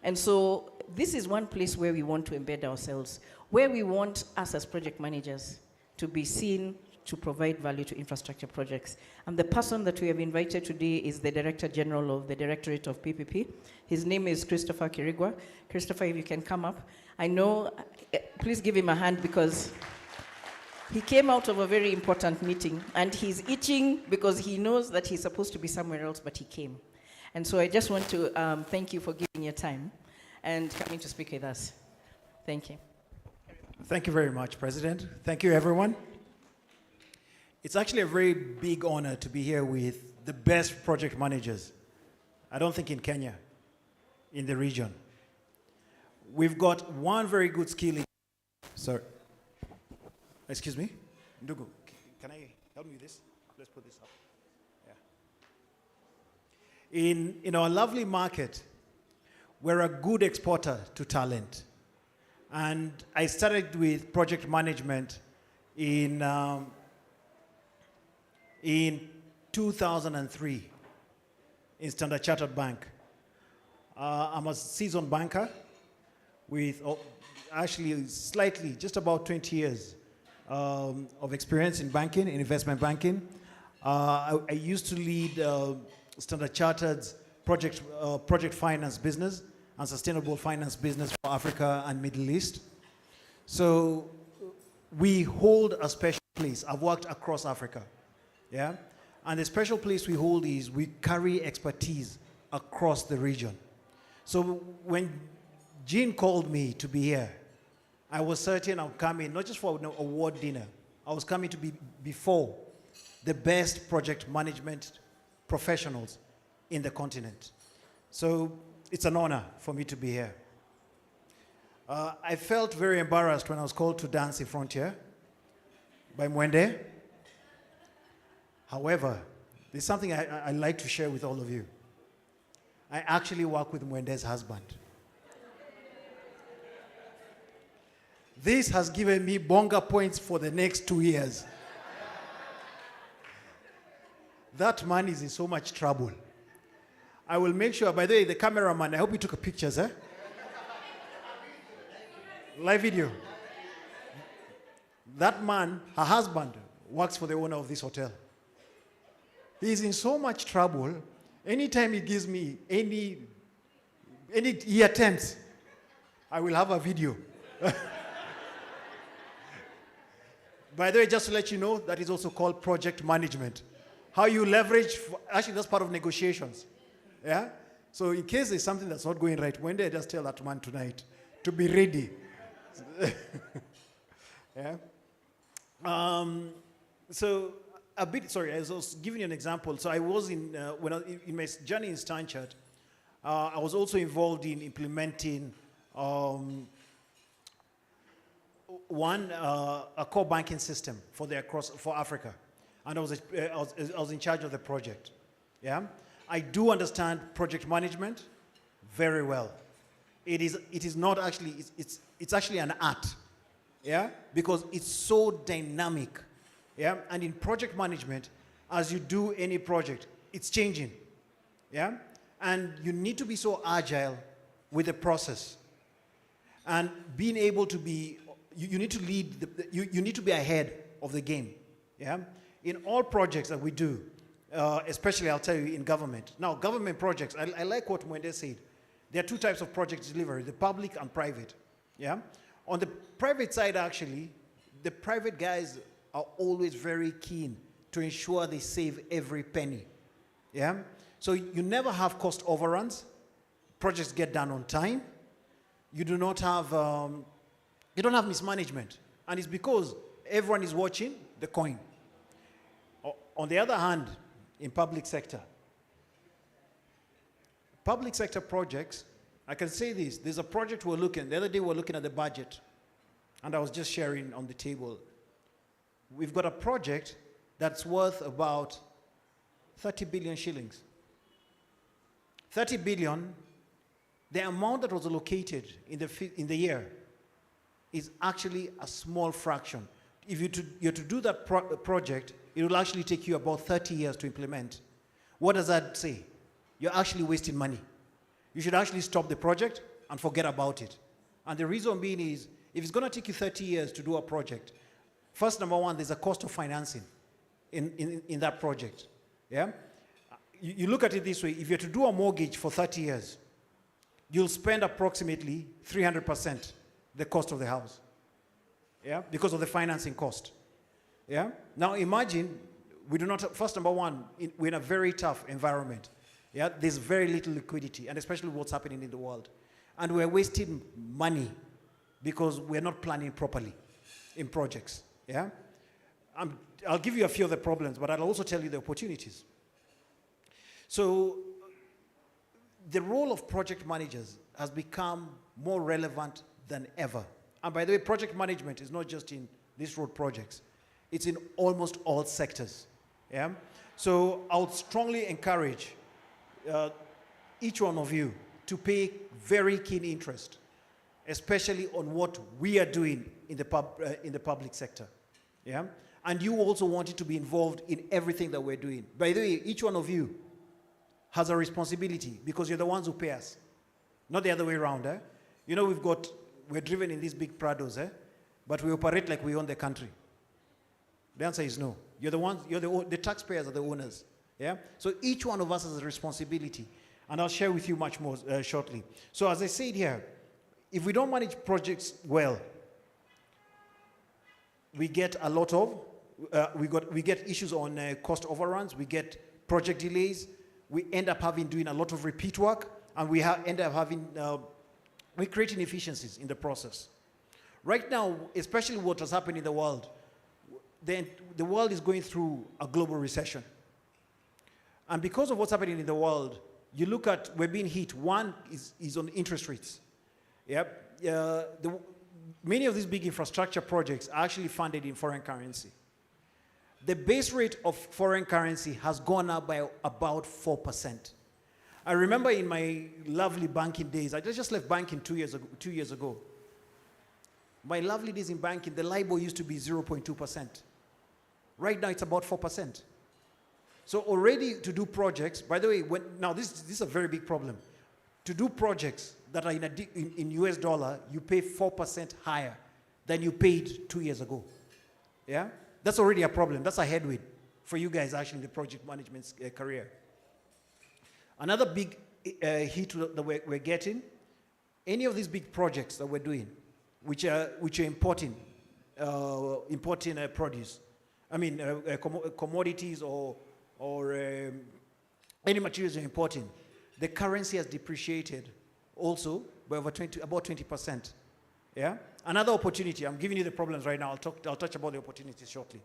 And so this is one place where we want to embed ourselves, where we want us as project managers to be seen to provide value to infrastructure projects. And the person that we have invited today is the Director General of the Directorate of PPP. His name is Christopher Kirigwa. Christopher, if you can come up. I know, please give him a hand because he came out of a very important meeting and he's itching because he knows that he's supposed to be somewhere else, but he came. And so I just want to thank you for giving your time and coming to speak with us. Thank you. Thank you very much, President. Thank you, everyone. It's actually a very big honor to be here with the best project managers, I don't think in Kenya, in the region. We've got one very good skill in, sorry, excuse me, Ndugu, can I help me with this? Let's put this up. Yeah. In our lovely market, we're a good exporter to talent. And I started with project management in 2003 in Standard Chartered Bank. I'm a seasoned banker with actually slightly, just about 20 years of experience in banking, in investment banking. I used to lead Standard Chartered's project finance business and sustainable finance business for Africa and Middle East. So we hold a special place. I've worked across Africa, yeah? And the special place we hold is we carry expertise across the region. So when Jean called me to be here, I was certain I would come in, not just for an award dinner, I was coming to be before the best project management professionals in the continent. So it's an honor for me to be here. I felt very embarrassed when I was called to dance in front here by Mwende. However, there's something I like to share with all of you. I actually work with Mwende's husband. This has given me bonga points for the next 2 years. that man is in so much trouble. I will make sure, by the way, the cameraman, I hope you took pictures, eh? Live video. That man, her husband, works for the owner of this hotel. He's in so much trouble. Anytime he gives me any he attempts, I will have a video. By the way, just to let you know, that is also called project management. How you leverage, actually that's part of negotiations. Yeah? So in case there's something that's not going right, when they just tell that man tonight to be ready. Yeah? So a bit, sorry, I was giving you an example. So I was in my journey in Stanchart, I was also involved in implementing a core banking system for Africa, and I was in charge of the project. Yeah, I do understand project management very well. It is not actually it's actually an art. Yeah, because it's so dynamic. Yeah, and in project management, as you do any project, it's changing. Yeah, and you need to be so agile with the process, and being able to be, you need to lead, you need to be ahead of the game. Yeah, in all projects that we do, especially I'll tell you in government. Now, government projects, I like what Mwende said. There are two types of project delivery: the public and private. Yeah, on the private side, actually, the private guys are always very keen to ensure they save every penny. Yeah? So you never have cost overruns. Projects get done on time. You do not have, you don't have mismanagement. And it's because everyone is watching the coin. On the other hand, in public sector projects, I can say this, there's a project we're looking, the other day we're looking at the budget, and I was just sharing on the table. We've got a project that's worth about 30 billion shillings. 30 billion, the amount that was allocated in the year is actually a small fraction. If you're to do that project, it will actually take you about 30 years to implement. What does that say? You're actually wasting money. You should actually stop the project and forget about it. And the reason being is, if it's going to take you 30 years to do a project, first, number one, there's a cost of financing in that project. Yeah? You look at it this way: if you're to do a mortgage for 30 years, you'll spend approximately 300% the cost of the house. Yeah? Because of the financing cost. Yeah? Now imagine, we do not, first, number one, we're in a very tough environment. Yeah? There's very little liquidity, and especially what's happening in the world. And we're wasting money because we're not planning properly in projects. Yeah? I'll give you a few of the problems, but I'll also tell you the opportunities. So the role of project managers has become more relevant than ever. And by the way, project management is not just in these road projects. It's in almost all sectors. Yeah? So I would strongly encourage each one of you to pay very keen interest, especially on what we are doing in the public sector. Yeah? And you also wanted to be involved in everything that we're doing. By the way, each one of you has a responsibility because you're the ones who pay us, not the other way around. Eh? You know, we're driven in these big Prados, but we operate like we own the country. The answer is no. You're the ones, the taxpayers are the owners. Yeah? So each one of us has a responsibility, and I'll share with you much more shortly. So as I said here, if we don't manage projects well, we get a lot of, we get issues on cost overruns, we get project delays, we end up doing a lot of repeat work, and we end up having, we're creating inefficiencies in the process. Right now, especially what has happened in the world, the world is going through a global recession. And because of what's happening in the world, you look at, we're being hit. One is on interest rates. Yep. Many of these big infrastructure projects are actually funded in foreign currency. The base rate of foreign currency has gone up by about 4%. I remember in my lovely banking days, I just left banking 2 years ago. My lovely days in banking, the LIBOR used to be 0.2%. Right now it's about 4%. So already to do projects, by the way, now this is a very big problem. To do projects that are in US dollar, you pay 4% higher than you paid 2 years ago. Yeah? That's already a problem. That's a headwind for you guys actually in the project management career. Another big hit that we're getting, any of these big projects that we're doing, which are importing produce, I mean commodities or any materials you're importing, the currency has depreciated also by about 20%. Yeah. Another opportunity. I'm giving you the problems right now. I'll touch about the opportunities shortly.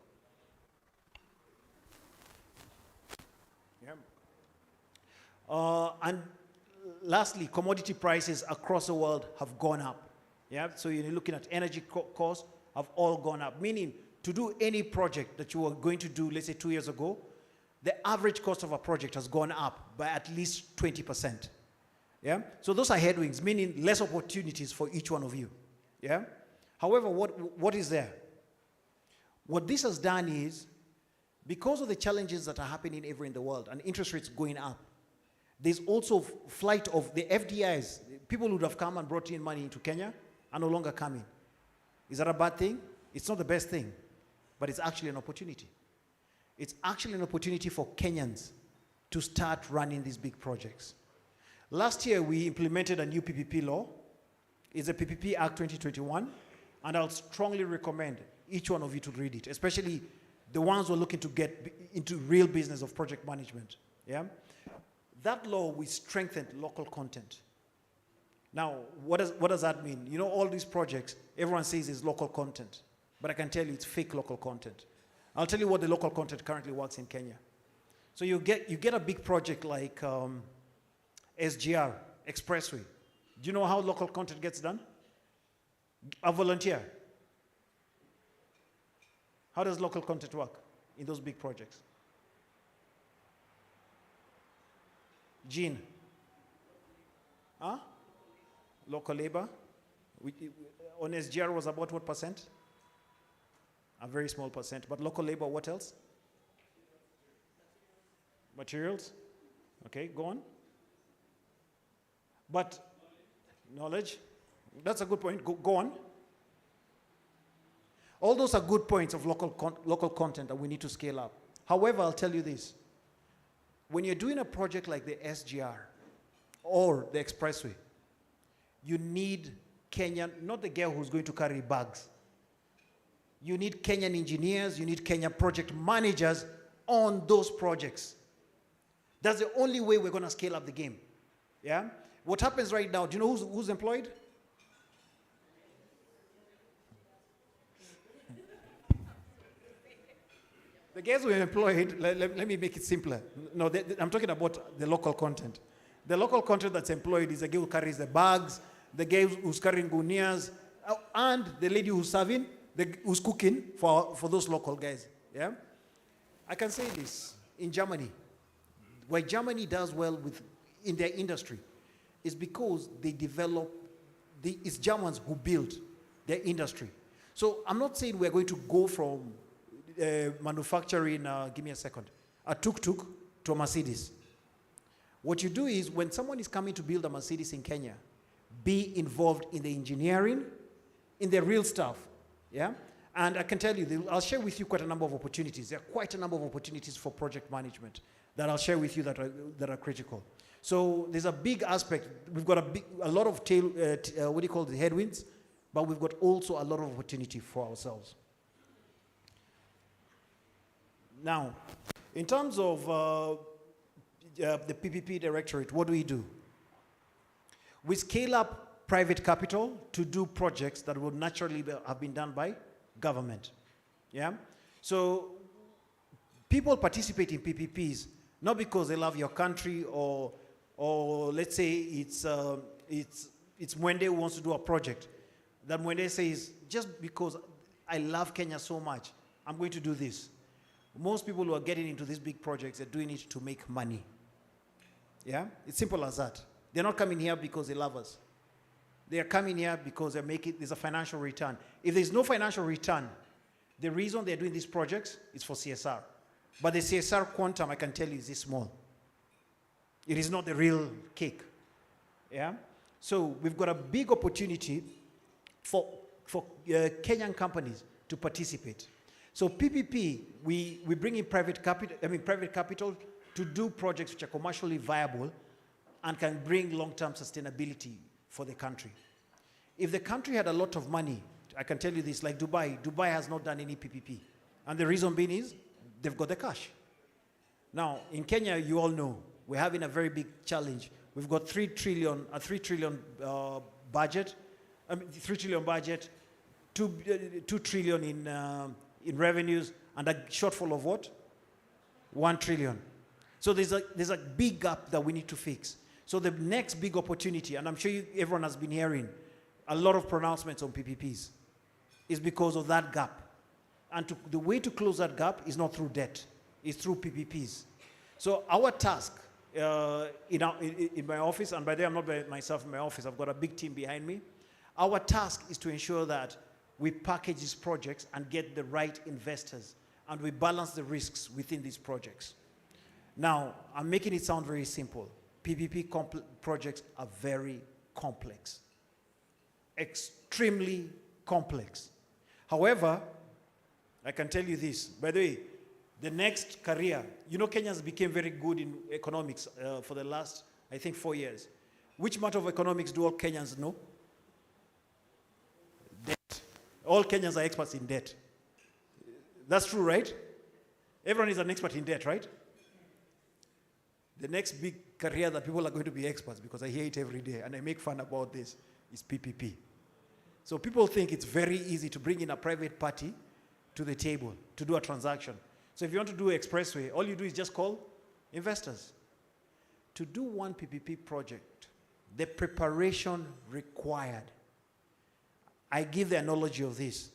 Yeah. And lastly, commodity prices across the world have gone up. Yeah. So you're looking at energy costs have all gone up. Meaning, to do any project that you were going to do, let's say 2 years ago, the average cost of a project has gone up by at least 20%. Yeah? So those are headwinds, meaning less opportunities for each one of you. Yeah? However, what is there? What this has done is, because of the challenges that are happening everywhere in the world and interest rates going up, there's also flight of the FDIs. People who would have come and brought in money into Kenya are no longer coming. Is that a bad thing? It's not the best thing, but it's actually an opportunity. It's actually an opportunity for Kenyans to start running these big projects. Last year, we implemented a new PPP law. It's the PPP Act 2021, and I'll strongly recommend each one of you to read it, especially the ones who are looking to get into real business of project management. Yeah? That law, we strengthened local content. Now, what does that mean? You know, all these projects, everyone says is local content, but I can tell you it's fake local content. I'll tell you what the local content currently works in Kenya. So you get a big project like SGR, Expressway. Do you know how local content gets done? A volunteer. How does local content work in those big projects? Jean? Huh? Local labor. On SGR was about what percent? A very small percent. But local labor, what else? Materials. Okay, go on. But knowledge. That's a good point. Go on. All those are good points of local content that we need to scale up. However, I'll tell you this. When you're doing a project like the SGR or the Expressway, you need Kenyan, not the girl who's going to carry bags. You need Kenyan engineers, you need Kenyan project managers on those projects. That's the only way we're going to scale up the game. Yeah? What happens right now, do you know who's employed? The guys who are employed, let me make it simpler. No, I'm talking about the local content. The local content that's employed is the guy who carries the bags, the guy who's carrying gunias, and the lady who's serving, who's cooking for those local guys. Yeah? I can say this, in Germany, why Germany does well in their industry is because they develop, it's Germans who build their industry. So I'm not saying we're going to go from manufacturing, give me a second, a tuk-tuk to a Mercedes. What you do is, when someone is coming to build a Mercedes in Kenya, be involved in the engineering, in the real stuff, yeah? And I can tell you, I'll share with you quite a number of opportunities. There are quite a number of opportunities for project management that I'll share with you that are critical. So there's a big aspect. We've got a lot of the headwinds, but we've got also a lot of opportunity for ourselves. Now, in terms of the PPP Directorate, what do? We scale up private capital to do projects that would naturally have been done by government. Yeah? So people participate in PPPs not because they love your country or let's say it's Mwende who wants to do a project. That Mwende says, just because I love Kenya so much, I'm going to do this. Most people who are getting into these big projects are doing it to make money. Yeah? It's simple as that. They're not coming here because they love us. They are coming here because there's a financial return. If there's no financial return, the reason they're doing these projects is for CSR. But the CSR quantum, I can tell you, is this small. It is not the real cake. Yeah? So we've got a big opportunity for Kenyan companies to participate. So PPP, we bring in private capital to do projects which are commercially viable and can bring long-term sustainability for the country. If the country had a lot of money, I can tell you this, like Dubai has not done any PPP. And the reason being is they've got the cash. Now, in Kenya, you all know, we're having a very big challenge. We've got 3 trillion budget, 2 trillion in revenues, and a shortfall of what? 1 trillion. So there's a big gap that we need to fix. So the next big opportunity, and I'm sure everyone has been hearing a lot of pronouncements on PPPs, is because of that gap. And the way to close that gap is not through debt, it's through PPPs. So our task in my office, and by the way, I'm not by myself in my office, I've got a big team behind me. Our task is to ensure that we package these projects and get the right investors, and we balance the risks within these projects. Now, I'm making it sound very simple. PPP projects are very complex, extremely complex. However, I can tell you this, by the way, the next career, you know, Kenyans became very good in economics for the last, I think, 4 years. Which part of economics do all Kenyans know? Debt. All Kenyans are experts in debt. That's true, right? Everyone is an expert in debt, right? The next big career that people are going to be experts, because I hear it every day and I make fun about this, is PPP. So people think it's very easy to bring in a private party to the table to do a transaction. So if you want to do an expressway, all you do is just call investors. To do one PPP project, the preparation required, I give the analogy of this.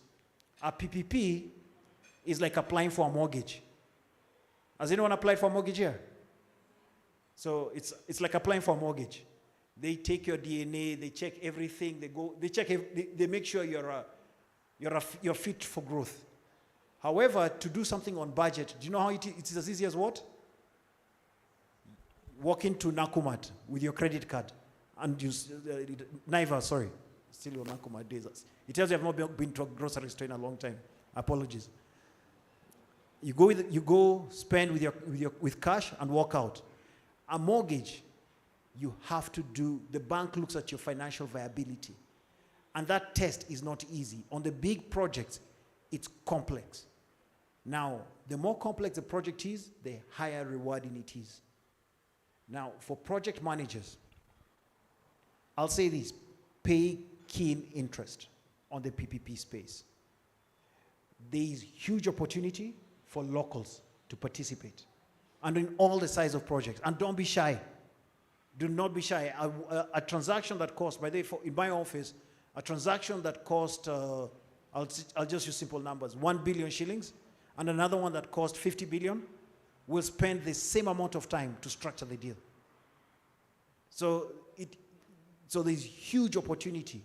A PPP is like applying for a mortgage. Has anyone applied for a mortgage here? So it's like applying for a mortgage. They take your DNA, they check everything, they make sure you're fit for growth. However, to do something on budget, do you know how it is as easy as what? Walk into Nakumat with your credit card and Naivas, sorry, still your Nakumat days. It tells you I've not been to a grocery store in a long time. Apologies. You go spend with cash and walk out. A mortgage, you have to do, the bank looks at your financial viability. And that test is not easy. On the big projects, it's complex. Now, the more complex the project is, the higher rewarding it is. Now, for project managers, I'll say this, pay keen interest on the PPP space. There is huge opportunity for locals to participate, and in all the size of projects. And don't be shy. Do not be shy. A transaction that costs, by the way, in my office, a transaction that cost, I'll just use simple numbers, 1 billion shillings, and another one that cost 50 billion, will spend the same amount of time to structure the deal. So there's huge opportunity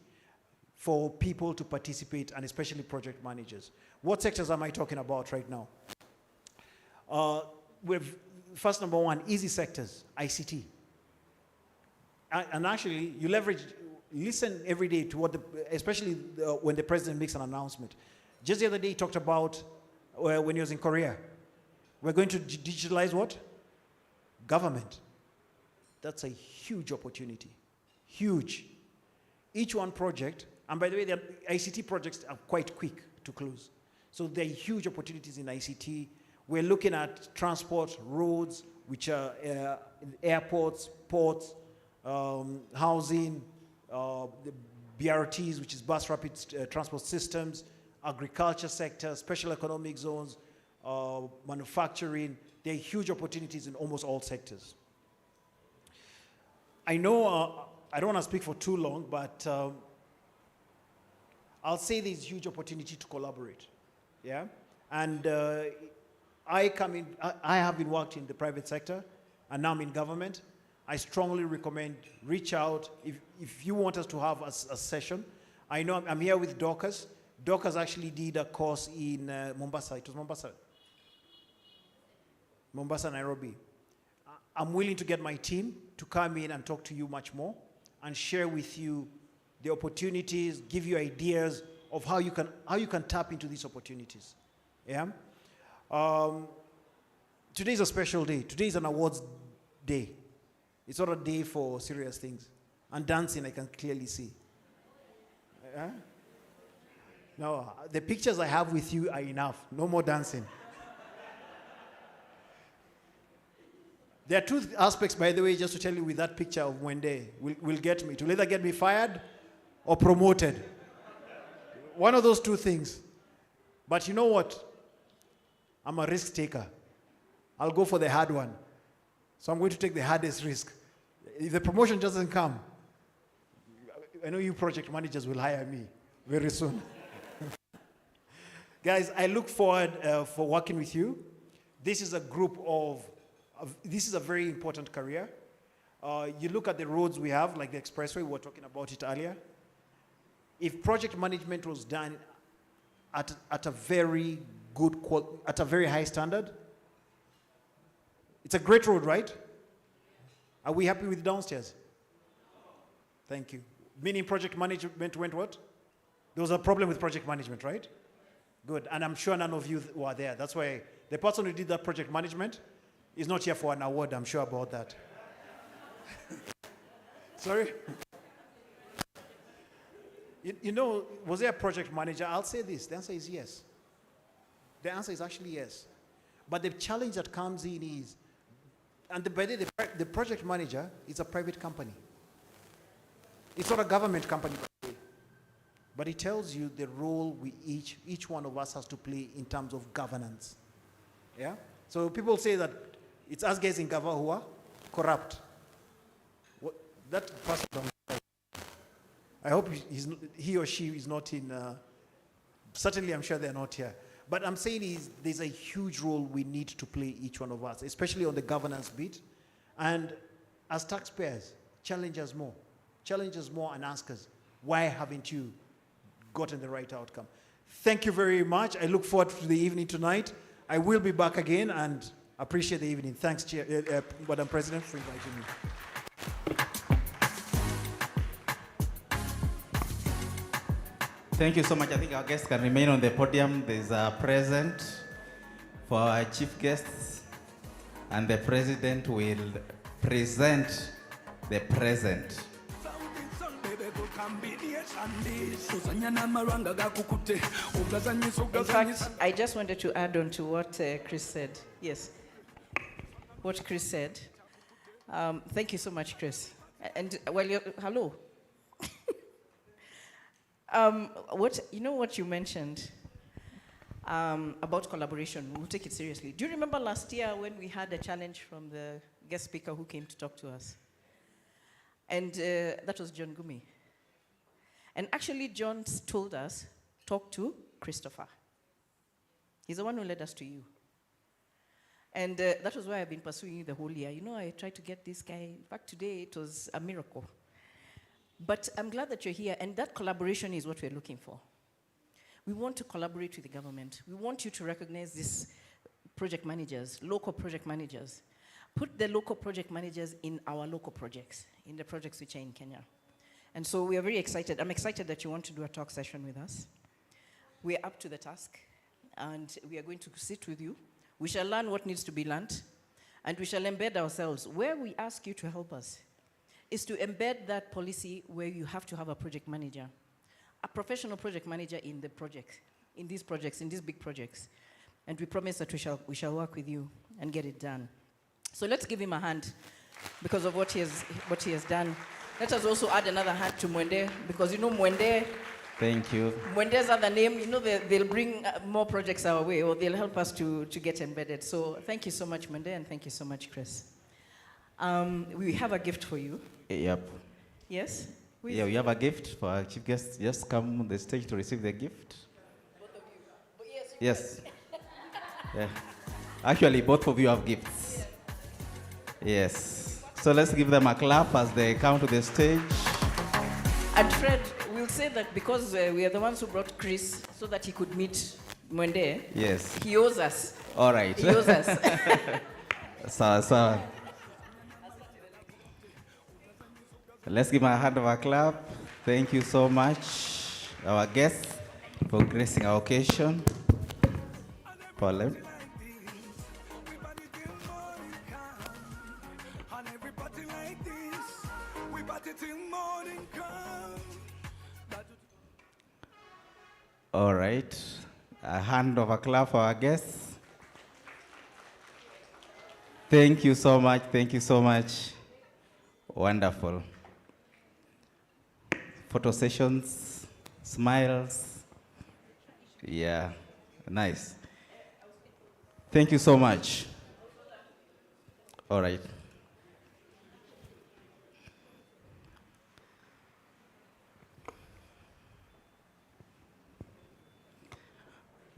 for people to participate, and especially project managers. What sectors am I talking about right now? First, number one, easy sectors, ICT. And actually, you listen every day to what, especially when the president makes an announcement. Just the other day, he talked about when he was in Korea. We're going to digitalize what? Government. That's a huge opportunity. Huge. Each one project, and by the way, the ICT projects are quite quick to close. So there are huge opportunities in ICT. We're looking at transport, roads, which are airports, ports, housing, the BRTs, which is bus rapid transport systems, agriculture sector, special economic zones, manufacturing. There are huge opportunities in almost all sectors. I know I don't want to speak for too long, but I'll say there's huge opportunity to collaborate. Yeah? And I have been working in the private sector, and now I'm in government. I strongly recommend reach out if you want us to have a session. I know I'm here with Dorcas. Dorcas actually did a course in Mombasa. It was Mombasa. Mombasa, Nairobi. I'm willing to get my team to come in and talk to you much more and share with you the opportunities, give you ideas of how you can tap into these opportunities. Yeah? Today is a special day. Today is an awards day. It's not a day for serious things. And dancing, I can clearly see. Yeah? No, the pictures I have with you are enough. No more dancing. There are two aspects, by the way, just to tell you with that picture of Mwende will get me. It will either get me fired or promoted. One of those two things. But you know what? I'm a risk taker. I'll go for the hard one. So I'm going to take the hardest risk. If the promotion doesn't come, I know you project managers will hire me very soon. Guys, I look forward for working with you. This is a group this is a very important career. You look at the roads we have, like the expressway, we were talking about it earlier. If project management was done at a very good at a very high standard, it's a great road, right? Are we happy with downstairs? Thank you. Meaning project management went what? There was a problem with project management, right? Good. And I'm sure none of you were there. That's why the person who did that project management is not here for an award. I'm sure about that. Sorry? You know, was there a project manager? I'll say this. The answer is yes. The answer is actually yes. But the challenge that comes in is, and the project manager is a private company. It's not a government company, but it tells you the role each one of us has to play in terms of governance. Yeah? So people say that it's us guys in Gava who are corrupt. That person, I hope he or she is not in, certainly I'm sure they're not here. But I'm saying there's a huge role we need to play, each one of us, especially on the governance bit. And as taxpayers, challenge us more. Challenge us more and ask us, why haven't you gotten the right outcome? Thank you very much. I look forward to the evening tonight. I will be back again and appreciate the evening. Thanks, Madam President, for inviting me. Thank you so much. I think our guests can remain on the podium. There's a present for our chief guests, and the president will present the present. In fact, I just wanted to add on to what Chris said. Yes. What Chris said. Thank you so much, Chris. And hello. What you mentioned about collaboration, we'll take it seriously. Do you remember last year when we had a challenge from the guest speaker who came to talk to us? And that was John Gumi. And actually, John told us, talk to Christopher. He's the one who led us to you. And that was why I've been pursuing you the whole year. You know, I tried to get this guy. In fact, today it was a miracle. But I'm glad that you're here, and that collaboration is what we're looking for. We want to collaborate with the government. We want you to recognize these project managers, local project managers. Put the local project managers in our local projects, in the projects which are in Kenya. And so we are very excited. I'm excited that you want to do a talk session with us. We are up to the task, and we are going to sit with you. We shall learn what needs to be learned, and we shall embed ourselves. Where we ask you to help us is to embed that policy where you have to have a project manager, a professional project manager in the project, in these big projects. And we promise that we shall work with you and get it done. So let's give him a hand because of what he has done. Let us also add another hand to Mwende, because you know Mwende. Thank you. Mwende's other name, you know, they'll bring more projects our way, or they'll help us to get embedded. So thank you so much, Mwende, and thank you so much, Chris. We have a gift for you. Yep. Yes? Yeah, we have a gift for our chief guests. Just come on the stage to receive the gift. Both of you. But yes. Yeah. Actually, both of you have gifts. Yes. So let's give them a clap as they come to the stage. And Fred, we'll say that because we are the ones who brought Chris so that he could meet Mwende. Yes. He owes us. All right. He owes us. So. Let's give a hand of a clap. Thank you so much, our guests, for gracing our occasion. Paul. All right. A hand of a clap for our guests. Thank you so much. Thank you so much. Wonderful. Photo sessions, smiles. Yeah, nice. Thank you so much. All right.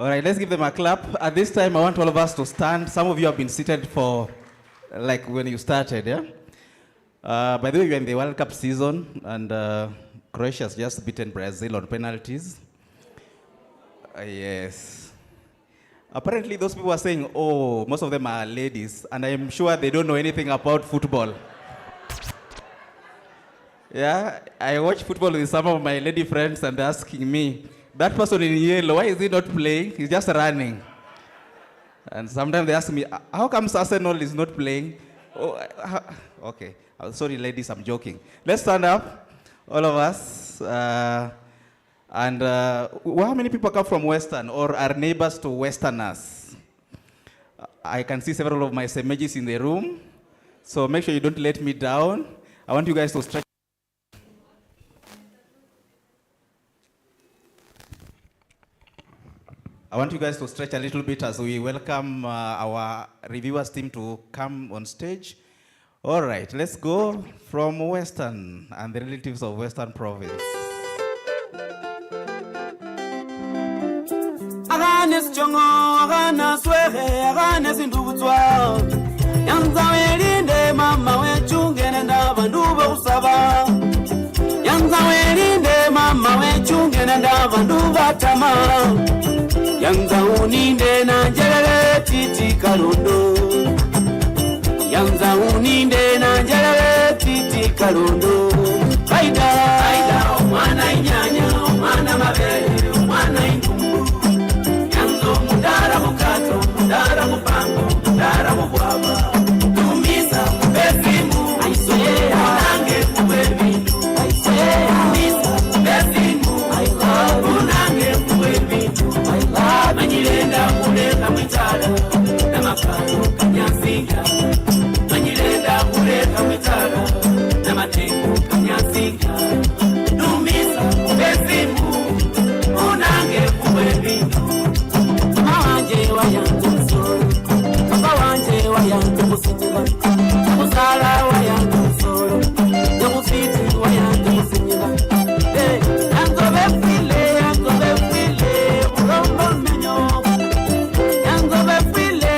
All right, let's give them a clap. At this time, I want all of us to stand. Some of you have been seated for, like, when you started, yeah? By the way, we're in the World Cup season, and Croatia has just beaten Brazil on penalties. Yes. Apparently, those people are saying, oh, most of them are ladies, and I'm sure they don't know anything about football. Yeah, I watch football with some of my lady friends, and they're asking me, that person in yellow, why is he not playing? He's just running. And sometimes they ask me, how come Arsenal is not playing? Oh, okay. Sorry, ladies, I'm joking. Let's stand up, all of us. And how many people come from Western or are neighbors to Westerners? I can see several of my Semejis in the room. So make sure you don't let me down. I want you guys to stretch. I want you guys to stretch a little bit as we welcome our reviewers team to come on stage. All right, let's go from Western and the relatives of Western Province. Aganes chongo, aganes wehe, aganes indubutswa. Yanzawelinde mama wechunge nenda banduba usaba. Yanzawelinde mama wechunge nenda banduba tama. Yanzauninde na njelele titi kalundo. Yanzauninde na njelele titi kalundo. Baida, omwana inyanya, omwana mabele, omwana indumbu. Yanzo mudara mukato, mudara mupango, mudara mubwaba. Tumisa mubesimu, aisoye, unange mubebindu. Aisoye, tumisa mubesimu, unange mubebindu. Manyilenda kuleka mwitala, na makalo kanyasinga. Manyilenda kuleka mwitala, na matengu kanyasinga. Numisa kubesimu, unange kubebindu. Mama wanje wayanze musoro, papa wanje wayanze musinyila. Musala wayanze musoro, nyamufiti wayanze musinyila. Yanzobe file, urombo menyo. Yanzobe file,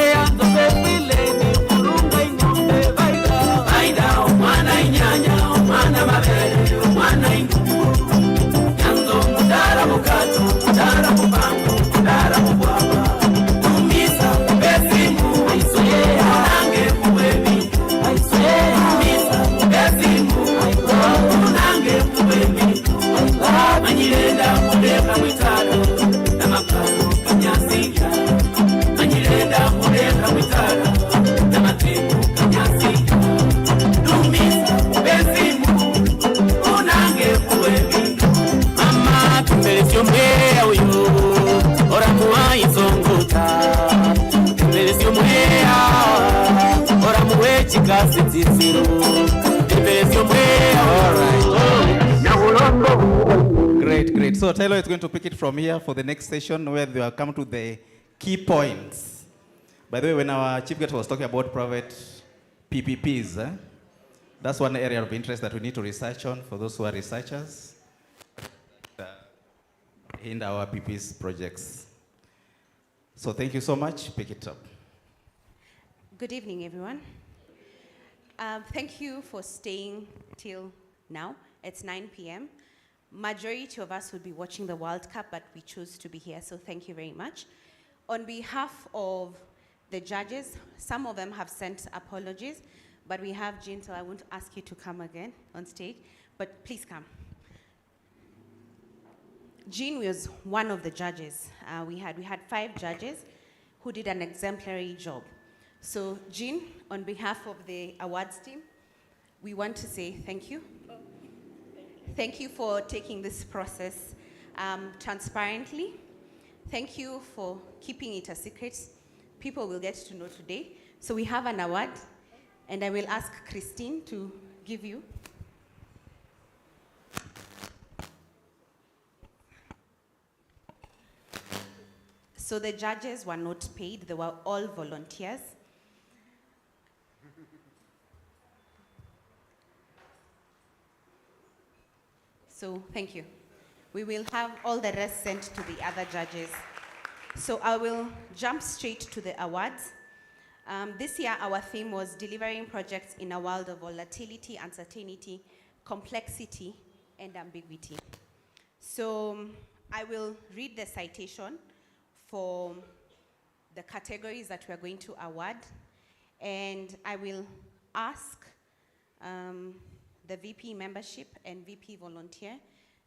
ni kurunga inyombe baida. Baida, omwana inyanya, omwana mabele, omwana indumbu. Yanzo mudara mukato, mudara mupango, mudara mubwaba. Tumisa kubesimu, aisoye, unange kubebi. Aisoye, tumisa kubesimu, unange kubebi. Manyilenda kuleka mwitalo, na makalo kanyasinga. Manyilenda kuleka mwitalo, na matengu kanyasinga. Tumisa kubesimu, unange kubebi. Mama tumbelesyo mwea uyo, ora muwa izonguta. Tumbelesyo mwea, ora muwe chikasi ziziro. Tumbelesyo mwea, Great, great. So Taylor is going to pick it from here for the next session where they will come to the key points. By the way, when our chief guest was talking about private PPPs, that's one area of interest that we need to research on for those who are researchers in our PPPs projects. So thank you so much. Pick it up. Good evening, everyone. Thank you for staying till now. It's 9 p.m. Majority of us will be watching the World Cup, but we choose to be here, so thank you very much. On behalf of the judges. Some of them have sent apologies, but we have Jean, so I won't ask you to come again on stage, but please come. Jean was one of the judges. We had 5 judges who did an exemplary job. So Jean, on behalf of the awards team, we want to say thank you. Thank you for taking this process transparently. Thank you for keeping it a secret. People will get to know today. So we have an award, and I will ask Christine to give you. So the judges were not paid, they were all volunteers. So thank you. We will have all the rest sent to the other judges. So I will jump straight to the awards. This year our theme was delivering projects in a world of volatility, uncertainty, complexity, and ambiguity. So I will read the citation for the categories that we are going to award, and I will ask the VP membership and VP volunteer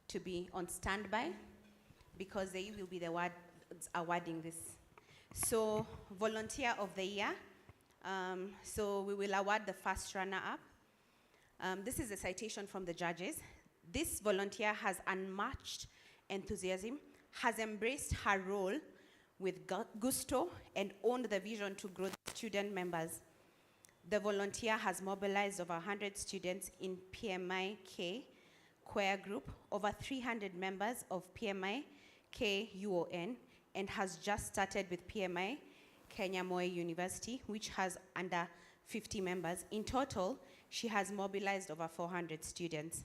to be on standby because they will be the ones awarding this. So volunteer of the year, so we will award the first runner-up. This is a citation from the judges. This volunteer has unmatched enthusiasm, has embraced her role with gusto, and owned the vision to grow student members. The volunteer has mobilized over 100 students in PMI-K Choir Group, over 300 members of PMI-K UON, and has just started with PMI Kenya Moi University, which has under 50 members. In total, she has mobilized over 400 students.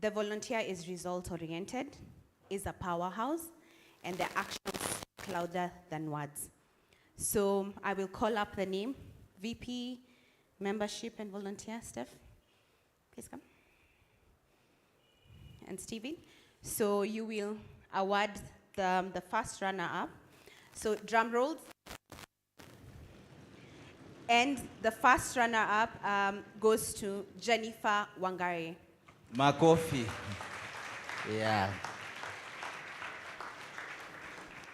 The volunteer is result-oriented, is a powerhouse, and their actions louder than words. So I will call up the name, VP, membership, and volunteer. Steph, please come. And Stephen. So you will award the first runner-up. So drum rolls. And the first runner-up goes to Jennifer Wangari. Makofi. Yeah.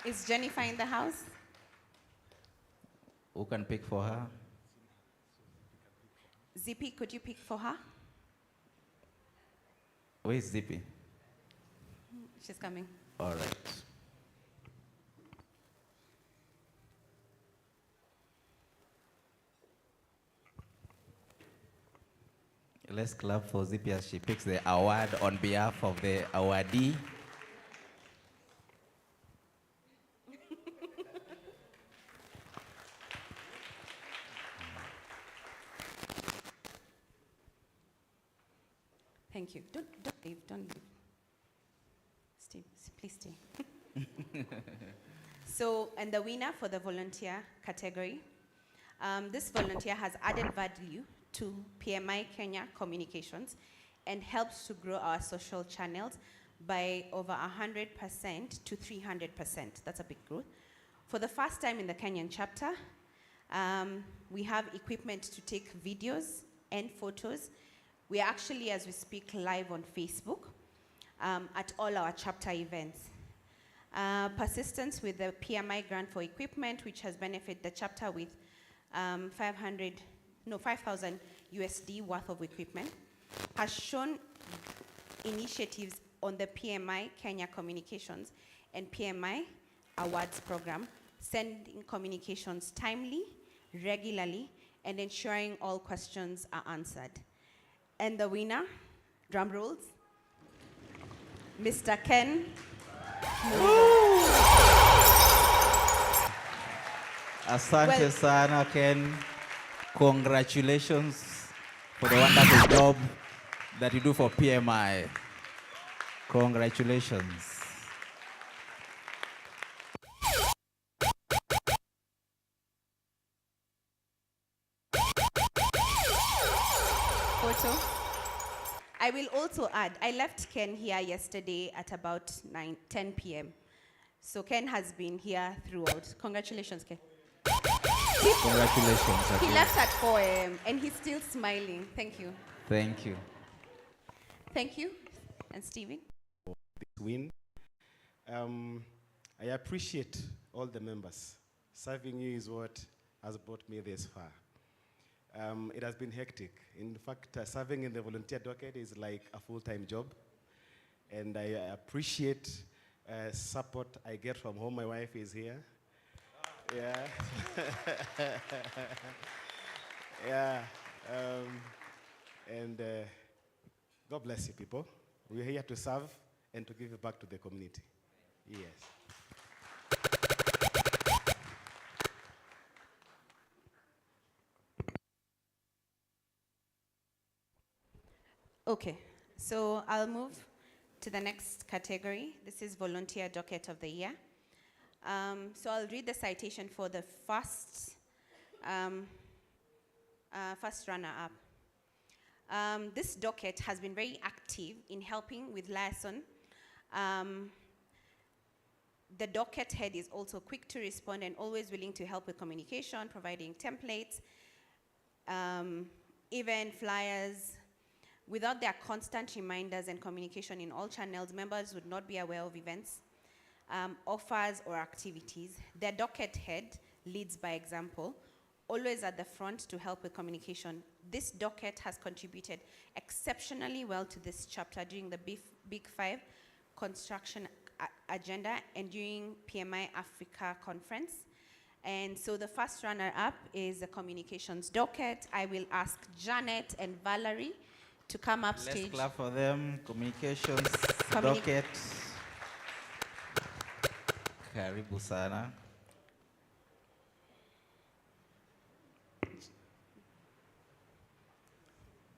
Is Jennifer in the house? Who can pick for her? Zippy, could you pick for her? Where is Zippy? She's coming. All right. Let's clap for Zippy as she picks the award on behalf of the awardee. Thank you. Don't leave, don't leave. Stay, please stay. So, and the winner for the volunteer category, this volunteer has added value to PMI Kenya communications and helps to grow our social channels by over 100% to 300%. That's a big growth. For the first time in the Kenyan chapter, we have equipment to take videos and photos. We are actually, as we speak, live on Facebook at all our chapter events. Persistence with the PMI grant for equipment, which has benefited the chapter with 5,000 USD worth of equipment, has shown initiatives on the PMI Kenya Communications and PMI Awards program, sending communications timely, regularly, and ensuring all questions are answered. And the winner, drum rolls, Mr. Ken. Asante sana, Ken. Congratulations for the wonderful job that you do for PMI. Congratulations. Photo. I will also add, I left Ken here yesterday at about 10 p.m. So Ken has been here throughout. Congratulations, Ken. Congratulations He again. left at 4 a.m. and he's still smiling. Thank you. Thank you. Thank you. And Stephen? This win. I appreciate all the members. Serving you is what has brought me this far. It has been hectic. In fact, serving in the volunteer docket is like a full-time job. And I appreciate support I get from home. My wife is here. Yeah. Yeah. And God bless you, people. We're here to serve and to give it back to the community. Yes. Okay, so I'll move to the next category. This is Volunteer Docket of the Year. So I'll read the citation for the first runner-up. This docket has been very active in helping with liaison. The docket head is also quick to respond and always willing to help with communication, providing templates, event flyers. Without their constant reminders and communication in all channels, members would not be aware of events, offers, or activities. Their docket head leads by example, always at the front to help with communication. This docket has contributed exceptionally well to this chapter during the Big Five construction agenda and during PMI Africa conference. And so the first runner-up is the communications docket. I will ask Janet and Valerie to come up stage. Let's clap for them. Communications docket. Karibu sana.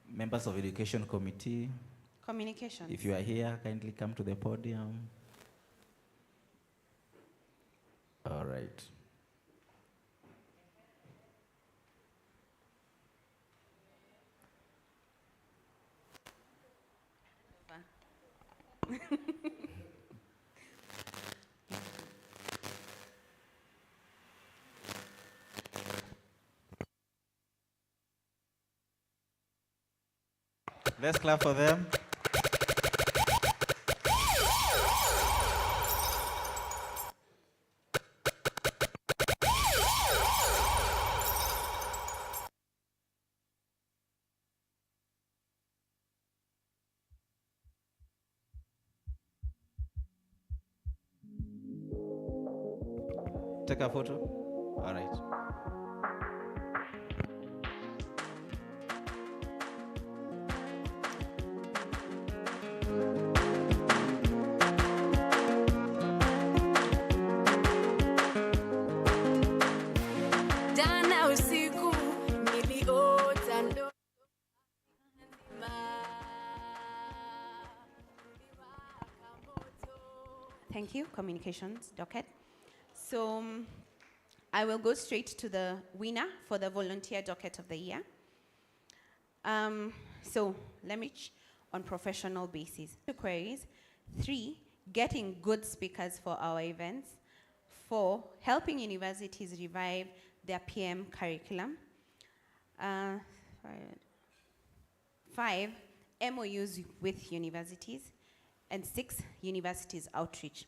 Members of Education Committee. Communications. If you are here, kindly come to the podium. All right. Let's clap for them. Take a photo. All right. Jana usiku niliota ndoto. Thank you, communications docket. So I will go straight to the winner for the volunteer docket of the year. So let me on professional basis. 2 queries. 3, getting good speakers for our events. 4, helping universities revive their PM curriculum. 5, MOUs with universities. And 6, universities outreach.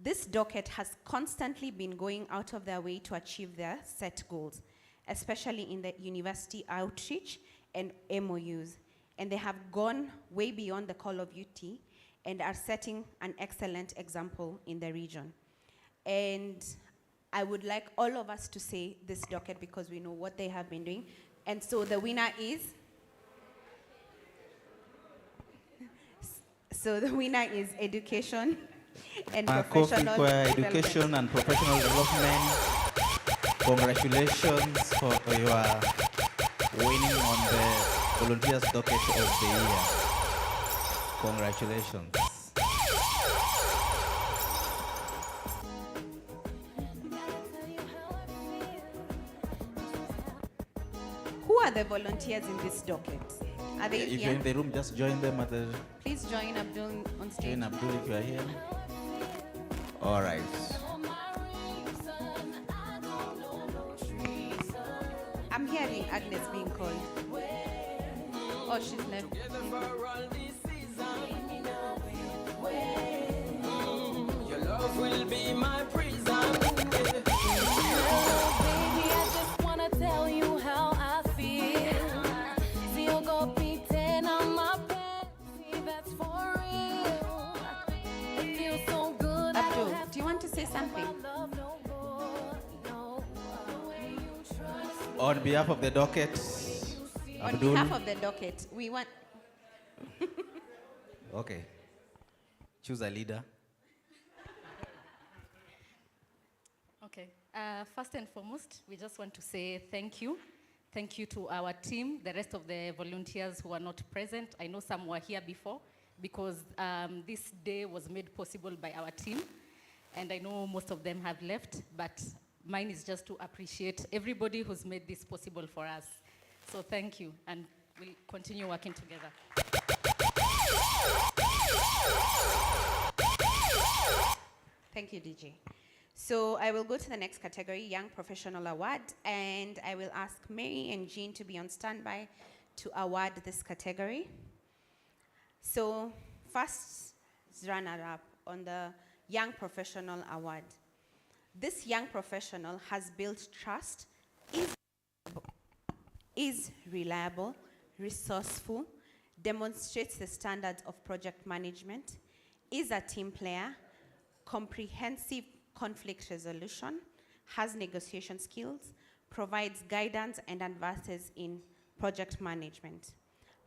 This docket has constantly been going out of their way to achieve their set goals, especially in the university outreach and MOUs. And they have gone way beyond the call of duty and are setting an excellent example in the region. And I would like all of us to say this docket because we know what they have been doing. And so the winner is? So the winner is education and professional development. Education and professional development. Congratulations for your winning on the Volunteers Docket of the Year. Congratulations. Who are the volunteers in this docket? Are they If here? you're in the room, just join them at the... Please join Abdul on stage. Join Abdul if you are here. All right. I'm hearing Agnes being called. Oh, she's left. Your love will be my prison. Baby, I just wanna tell you how I feel. See you go pretend I'm my baby, that's for real. It feels so good. I don't Abdul, have do you want to say something? love no more. No, the way you trust me. On behalf of the docket, On Abdul. behalf of the docket, we want. Okay. Choose a leader. Okay. First and foremost, we just want to say thank you. Thank you to our team, the rest of the volunteers who are not present. I know some were here before because this day was made possible by our team. And I know most of them have left, but mine is just to appreciate everybody who's made this possible for us. So thank you, and we'll continue working together. Thank you, DJ. So I will go to the next category, Young Professional Award, and I will ask Mary and Jean to be on standby to award this category. So first runner-up on the Young Professional Award. This young professional has built trust, is reliable, resourceful, demonstrates the standards of project management, is a team player, comprehensive conflict resolution, has negotiation skills, provides guidance and advances in project management.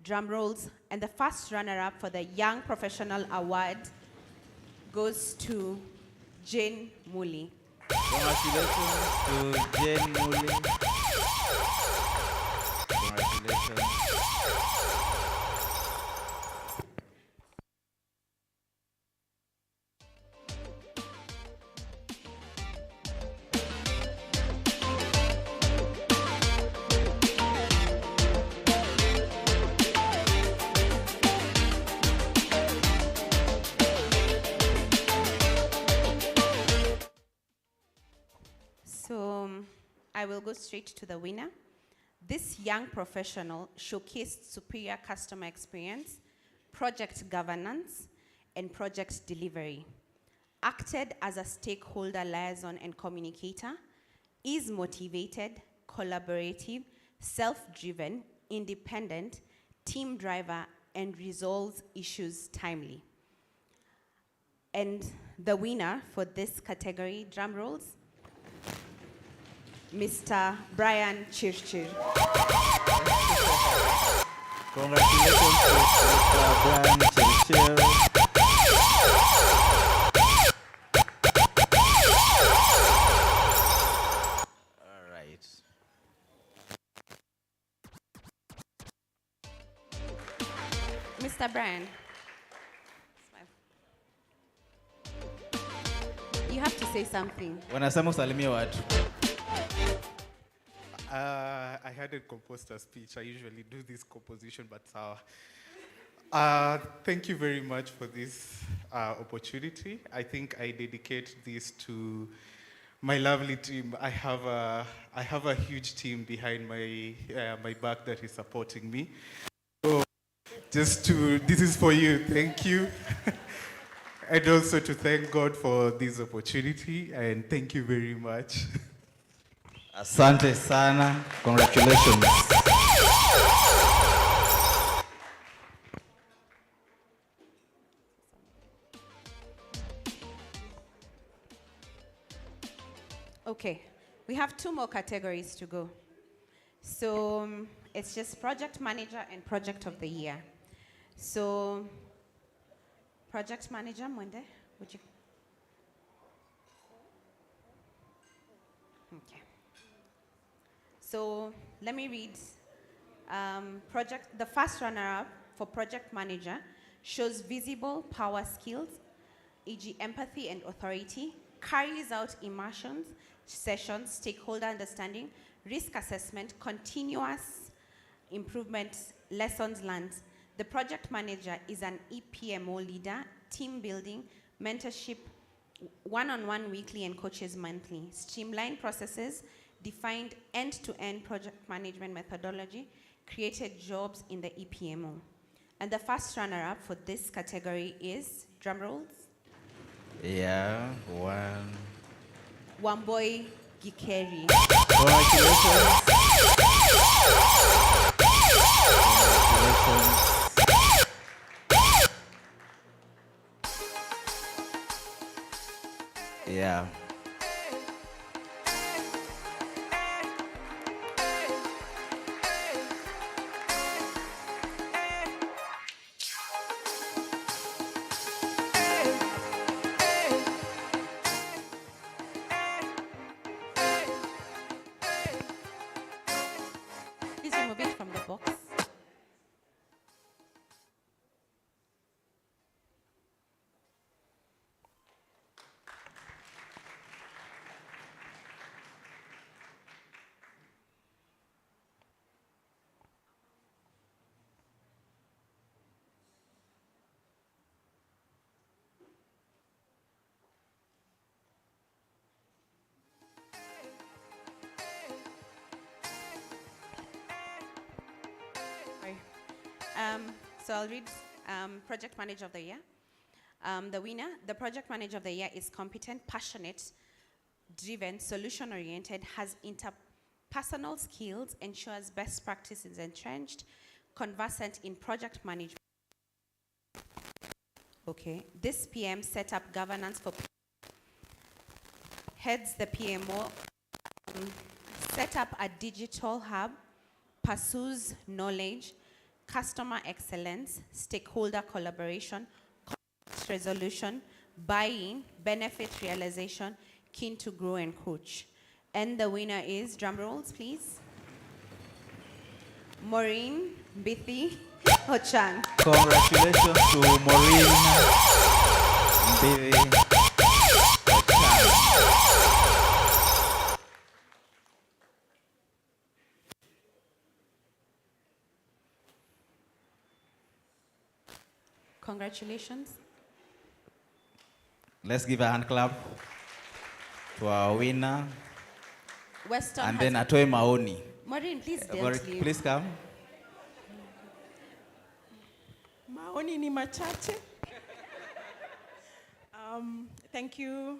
Drum rolls, and the first runner-up for the Young Professional Award goes to Jane Muli. Congratulations to Jane Muli. Congratulations. So I will go straight to the winner. This young professional showcased superior customer experience, project governance, and project delivery, acted as a stakeholder liaison and communicator, is motivated, collaborative, self-driven, independent, team driver, and resolves issues timely. And the winner for this category, drum rolls, Mr. Brian Chirchir. Congratulations to Mr. Brian Chirchir. All right. Mr. Brian. You have to say something. Wanasema usalimie watu. I hadn't composed a speech. I usually do this composition, but thank you very much for this opportunity. I think I dedicate this to my lovely team. I have a huge team behind my back that is supporting me. So this is for you. Thank you. And also to thank God for this opportunity, and thank you very much. Asante sana. Congratulations. Okay, we have 2 more categories to go. So it's just project manager and project of the year. So project manager, Mwende, would you? Okay. So let me read. The first runner-up for project manager shows visible power skills, e.g. empathy and authority, carries out immersions, sessions, stakeholder understanding, risk assessment, continuous improvement, lessons learned. The project manager is an EPMO leader, team building, mentorship, one-on-one weekly and coaches monthly, streamline processes, defined end-to-end project management methodology, created jobs in the EPMO. And the first runner-up for this category is, drum rolls, Yeah, one. Wamboy Gikeri. Congratulations. Yeah. Please remove it from the box. Sorry. So I'll read Project Manager of the Year. The winner, the Project Manager of the Year is competent, passionate, driven, solution-oriented, has interpersonal skills, ensures best practices entrenched, conversant in project management. Okay. This PM set up governance for heads the PMO, set up a digital hub, pursues knowledge, customer excellence, stakeholder collaboration, conflict resolution, buy-in, benefit realization, keen to grow and coach. And the winner is, drum rolls please, Maureen Bithi Ochan. Congratulations to Maureen Mbithi Ochan. Congratulations. Let's give a hand clap to our winner. Weston And has then Atoe Maoni. Maureen, please don't Maureen, leave. please come. Maoni ni machache. Thank you,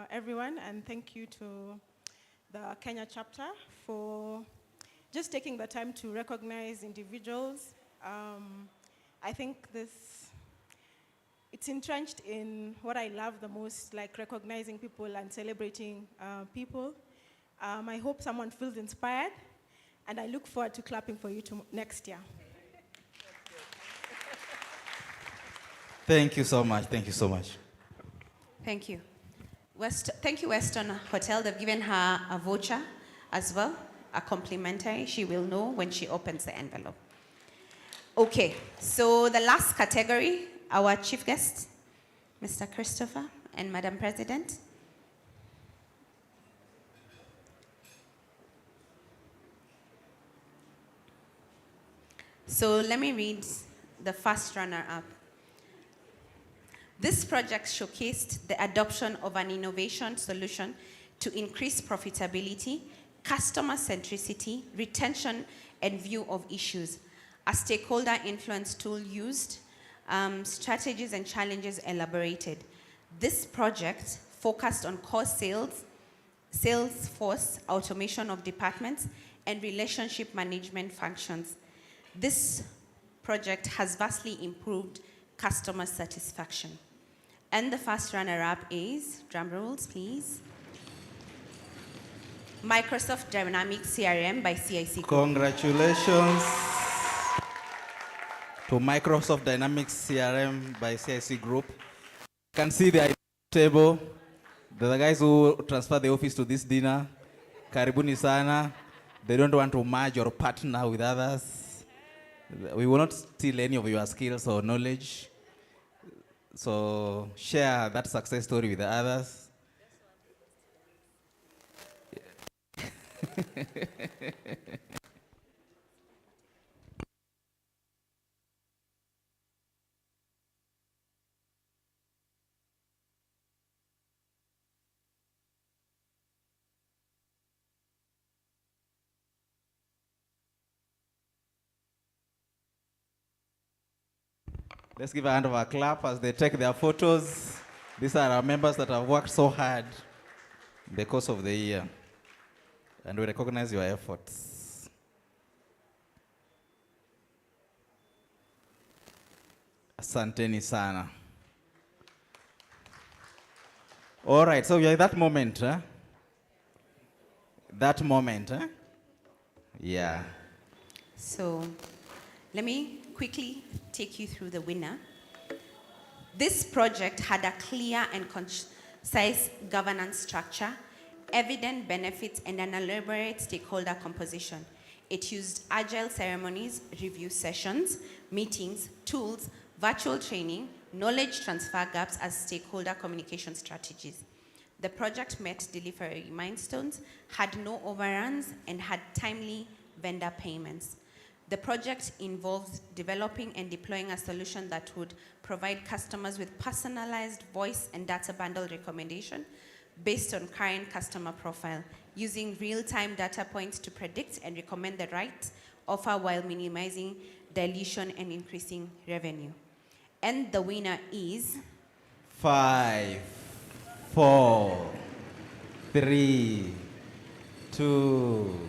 everyone, and thank you to the Kenya chapter for just taking the time to recognize individuals. I think it's entrenched in what I love the most, like recognizing people and celebrating people. I hope someone feels inspired, and I look forward to clapping for you next year. Thank you so much. Thank you so much. Thank you. Thank you, Western Hotel. They've given her a voucher as well, a complimentary. She will know when she opens the envelope. Okay, so the last category, our chief guest, Mr. Christopher and Madam President. So let me read the first runner-up. This project showcased the adoption of an innovation solution to increase profitability, customer centricity, retention, and view of issues. A stakeholder influence tool used, strategies and challenges elaborated. This project focused on core sales, sales force, automation of departments, and relationship management functions. This project has vastly improved customer satisfaction. And the first runner-up is, drum rolls please, Microsoft Dynamics CRM by CIC Group. Congratulations to Microsoft Dynamics CRM by CIC Group. You can see the table. The guys who transfer the office to this dinner, karibuni sana. They don't want to merge or partner with others. We will not steal any of your skills or knowledge. So share that success story with the others. Let's give a hand of a clap as they take their photos. These are our members that have worked so hard in the course of the year. And we recognize your efforts. Asanteni sana. All right, so we are at that moment, huh? That moment, huh? Yeah. So let me quickly take you through the winner. This project had a clear and concise governance structure, evident benefits, and an elaborate stakeholder composition. It used agile ceremonies, review sessions, meetings, tools, virtual training, knowledge transfer gaps as stakeholder communication strategies. The project met delivery milestones, had no overruns, and had timely vendor payments. The project involves developing and deploying a solution that would provide customers with personalized voice and data bundle recommendation based on current customer profile, using real-time data points to predict and recommend the right offer while minimizing dilution and increasing revenue. And the winner is 5, 4, 3, 2.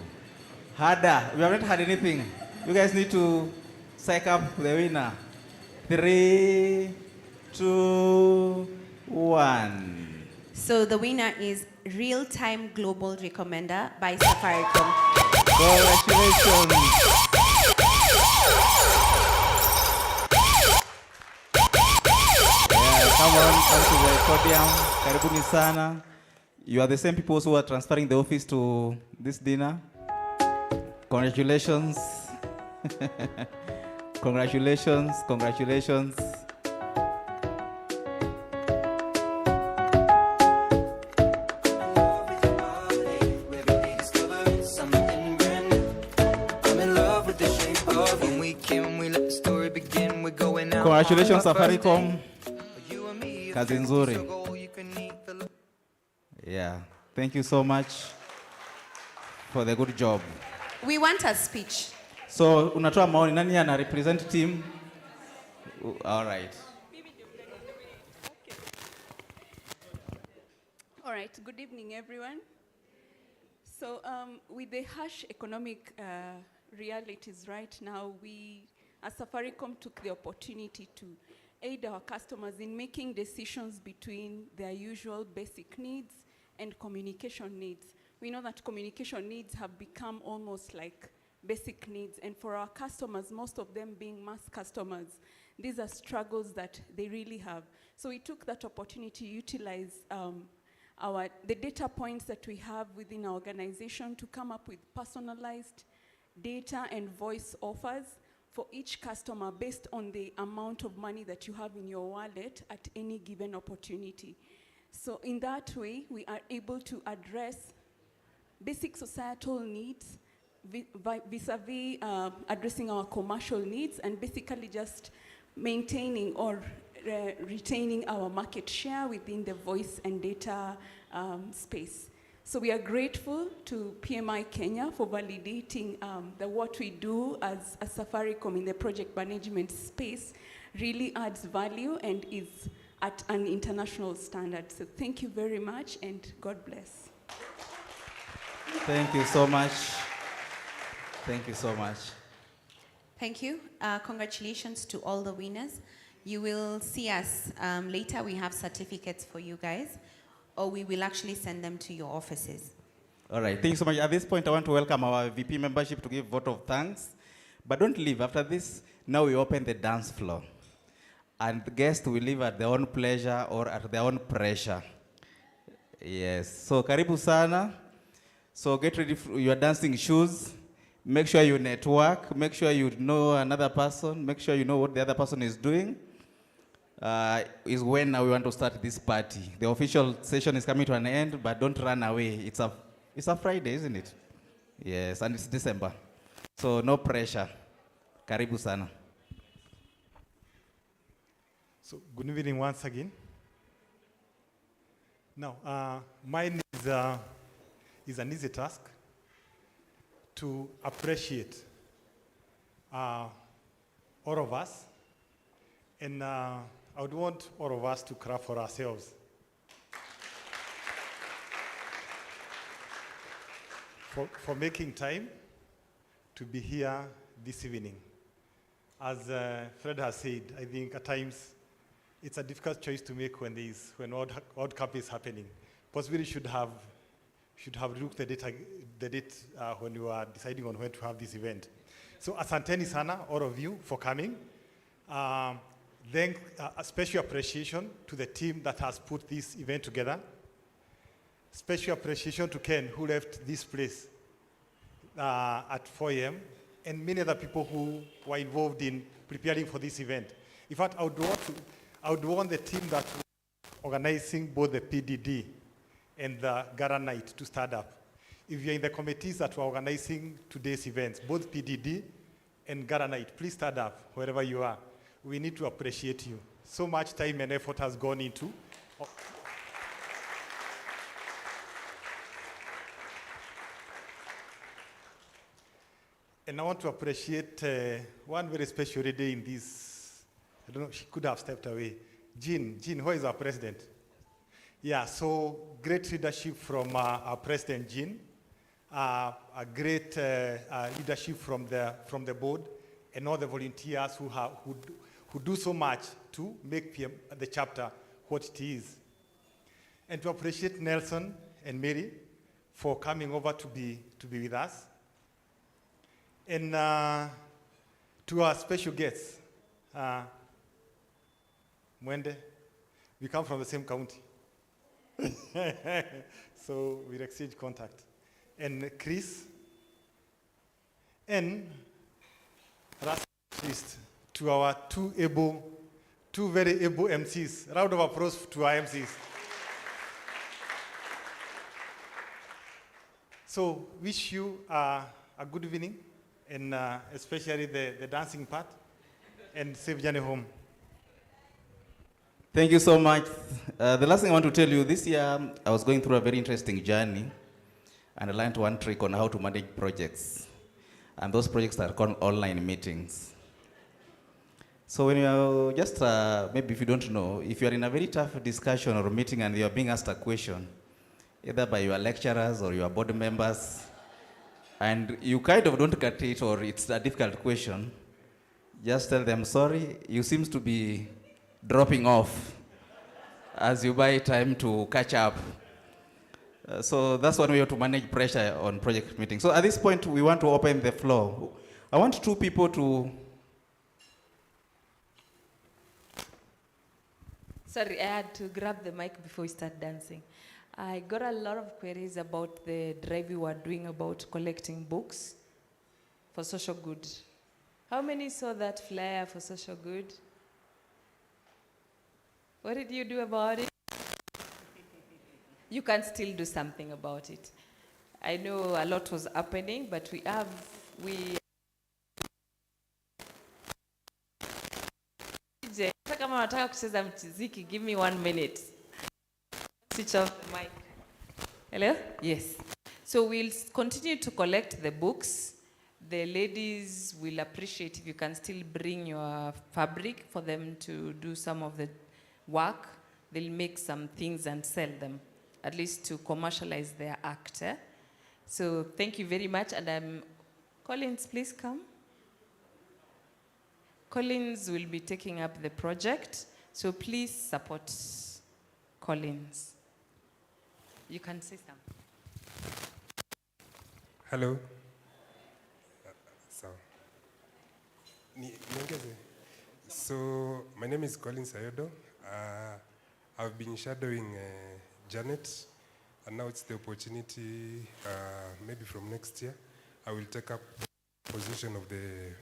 Harder. We haven't had anything. You guys need to psych up the winner. 3, 2, 1. So the winner is Real-Time Global Recommender by Safaricom. Congratulations. Come to the podium. Karibuni sana. You are the same people who are transferring the office to this dinner. Congratulations. Congratulations. Congratulations. Congratulations, Safaricom. Kazi nzuri. Yeah. Thank you so much for the good job. We want a speech. So, unatoa maoni, nani ana represent team? All right. All right, good evening, everyone. So with the harsh economic realities right now, we, as Safaricom, took the opportunity to aid our customers in making decisions between their usual basic needs and communication needs. We know that communication needs have become almost like basic needs, and for our customers, most of them being mass customers, these are struggles that they really have. So we took that opportunity to utilize the data points that we have within our organization to come up with personalized data and voice offers for each customer based on the amount of money that you have in your wallet at any given opportunity. So in that way, we are able to address basic societal needs vis-a-vis addressing our commercial needs and basically just maintaining or retaining our market share within the voice and data space. So we are grateful to PMI Kenya for validating that what we do as a Safaricom in the project management space really adds value and is at an international standard. So thank you very much and God bless. Thank you so much. Thank you so much. Thank you. Congratulations to all the winners. You will see us later. We have certificates for you guys, or we will actually send them to your offices. All right, thank you so much. At this point, I want to welcome our VP membership to give vote of thanks. But don't leave. After this, now we open the dance floor. And the guests will leave at their own pleasure or at their own pressure. Yes. So, karibu sana. So, get ready for your dancing shoes. Make sure you network. Make sure you know another person. Make sure you know what the other person is doing. Is when now we want to start this party. The official session is coming to an end, but don't run away. It's a Friday, isn't it? Yes, and it's December. So no pressure. Karibu sana. So good evening once again. Now, mine is an easy task to appreciate all of us And I would want all of us to clap for ourselves. For making time to be here this evening. As Fred has said, I think at times it's a difficult choice to make when World Cup is happening. Possibly should have looked at the date when you are deciding on when to have this event. So asanteni sana, all of you, for coming. Then a special appreciation to the team that has put this event together. Special appreciation to Ken, who left this place at 4 a.m., and many other people who were involved in preparing for this event. In fact, I would want the team that was organizing both the PDD and the Gara Night to stand up. If you're in the committees that were organizing today's events, both PDD and Gara Night, please stand up wherever you are. We need to appreciate you. So much time and effort has gone into. And I want to appreciate one very special day in this. I don't know, she could have stepped away. Jean, who is our president? Yeah, so great leadership from our president, Jean. A great leadership from the board and all the volunteers who do so much to make the chapter what it is. And to appreciate Nelson and Mary for coming over to be with us. And to our special guests, Mwende, we come from the same county. So we'll exchange contact. And Chris, and last to our two very able MCs. Round of applause to our MCs. So wish you a good evening, and especially the dancing part, and safe journey home. Thank you so much. The last thing I want to tell you, this year I was going through a very interesting journey, and I learned one trick on how to manage projects. And those projects are called online meetings. So when you're just, maybe if you don't know, if you're in a very tough discussion or meeting and you're being asked a question, either by your lecturers or your board members, and you kind of don't get it or it's a difficult question, just tell them, sorry, you seem to be dropping off as you buy time to catch up. So that's one way to manage pressure on project meetings. So at this point, we want to open the floor. I want two people to... Sorry, I had to grab the mic before we start dancing. I got a lot of queries about the drive we were doing about collecting books for social good. How many saw that flyer for social good? What did you do about it? You can still do something about it. I know a lot was happening, but we kama nataka kucheza muziki, give me 1 minute. Switch off the mic. Hello? Yes. So we'll continue to collect the books. The ladies will appreciate if you can still bring your fabric for them to do some of the work. They'll make some things and sell them, at least to commercialize their act. So thank you very much. And Collins, please come. Collins will be taking up the project, so please support Collins. You can say something. Hello. So my name is Collins Ayodo. I've been shadowing Janet, and now it's the opportunity, maybe from next year, I will take up the position of the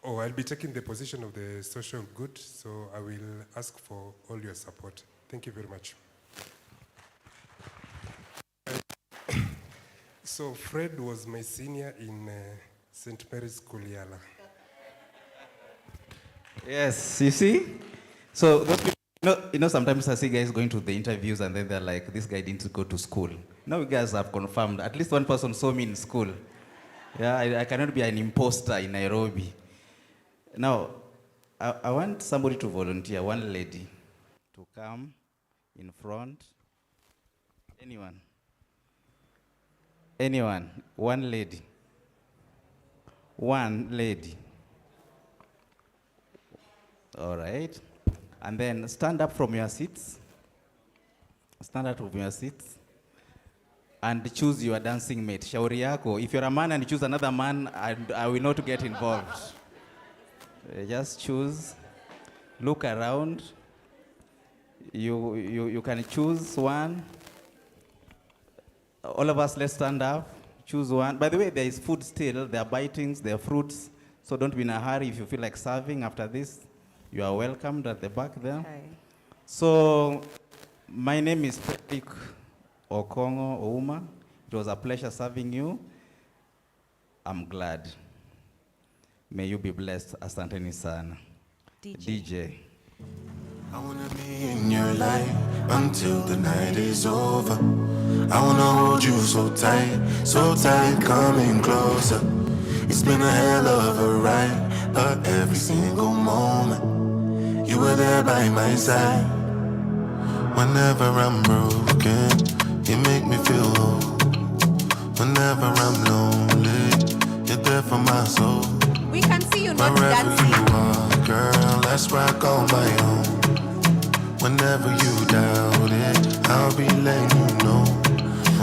I'll be taking the position of the social good, so I will ask for all your support. Thank you very much. So Fred was my senior in St. Mary's School, Yala. Yes, you see? So those people, sometimes I see guys going to the interviews and then they're like, this guy didn't go to school. Now you guys have confirmed, at least one person saw me in school. Yeah, I cannot be an imposter in Nairobi. Now, I want somebody to volunteer, one lady, to come in front. Anyone? Anyone? One lady. One lady. All right. And then stand up from your seats. Stand up from your seats. And choose your dancing mate. Shauri yako. If you're a man and you choose another man, I will not get involved. Just choose. Look around. You can choose one. All of us, let's stand up. Choose one. By the way, there is food still. There are bitings, there are fruits. So don't be in a hurry. If you feel like serving after this, you are welcomed at the back there. Okay. So my name is Patrick Okongo Ouma. It was a pleasure serving you. I'm glad. May you be blessed. Asanteni sana. DJ. I wanna be in your life until the night is over. I wanna hold you so tight, coming closer. It's been a hell of a ride, but every single moment you were there by my side. Whenever I'm broken, you make me feel whole. Whenever I'm lonely, you're there for my soul. We can see you not Wherever dancing. you are, girl, let's rock on my own. Whenever you doubt it, I'll be letting you know.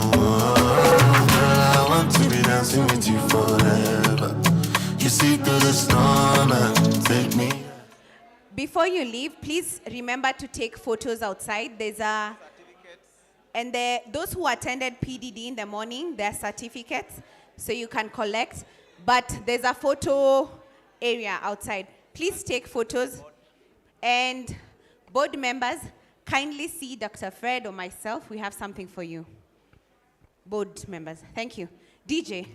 Oh, girl, I want to be dancing with you forever. You see through the storm and take me. Before you leave, please remember to take photos outside. There's a and those who attended PDD in the morning, there are certificates, so you can collect. But there's a photo area outside. Please take photos. And board members, kindly see Dr. Fred or myself. We have something for you. Board members, thank you. DJ.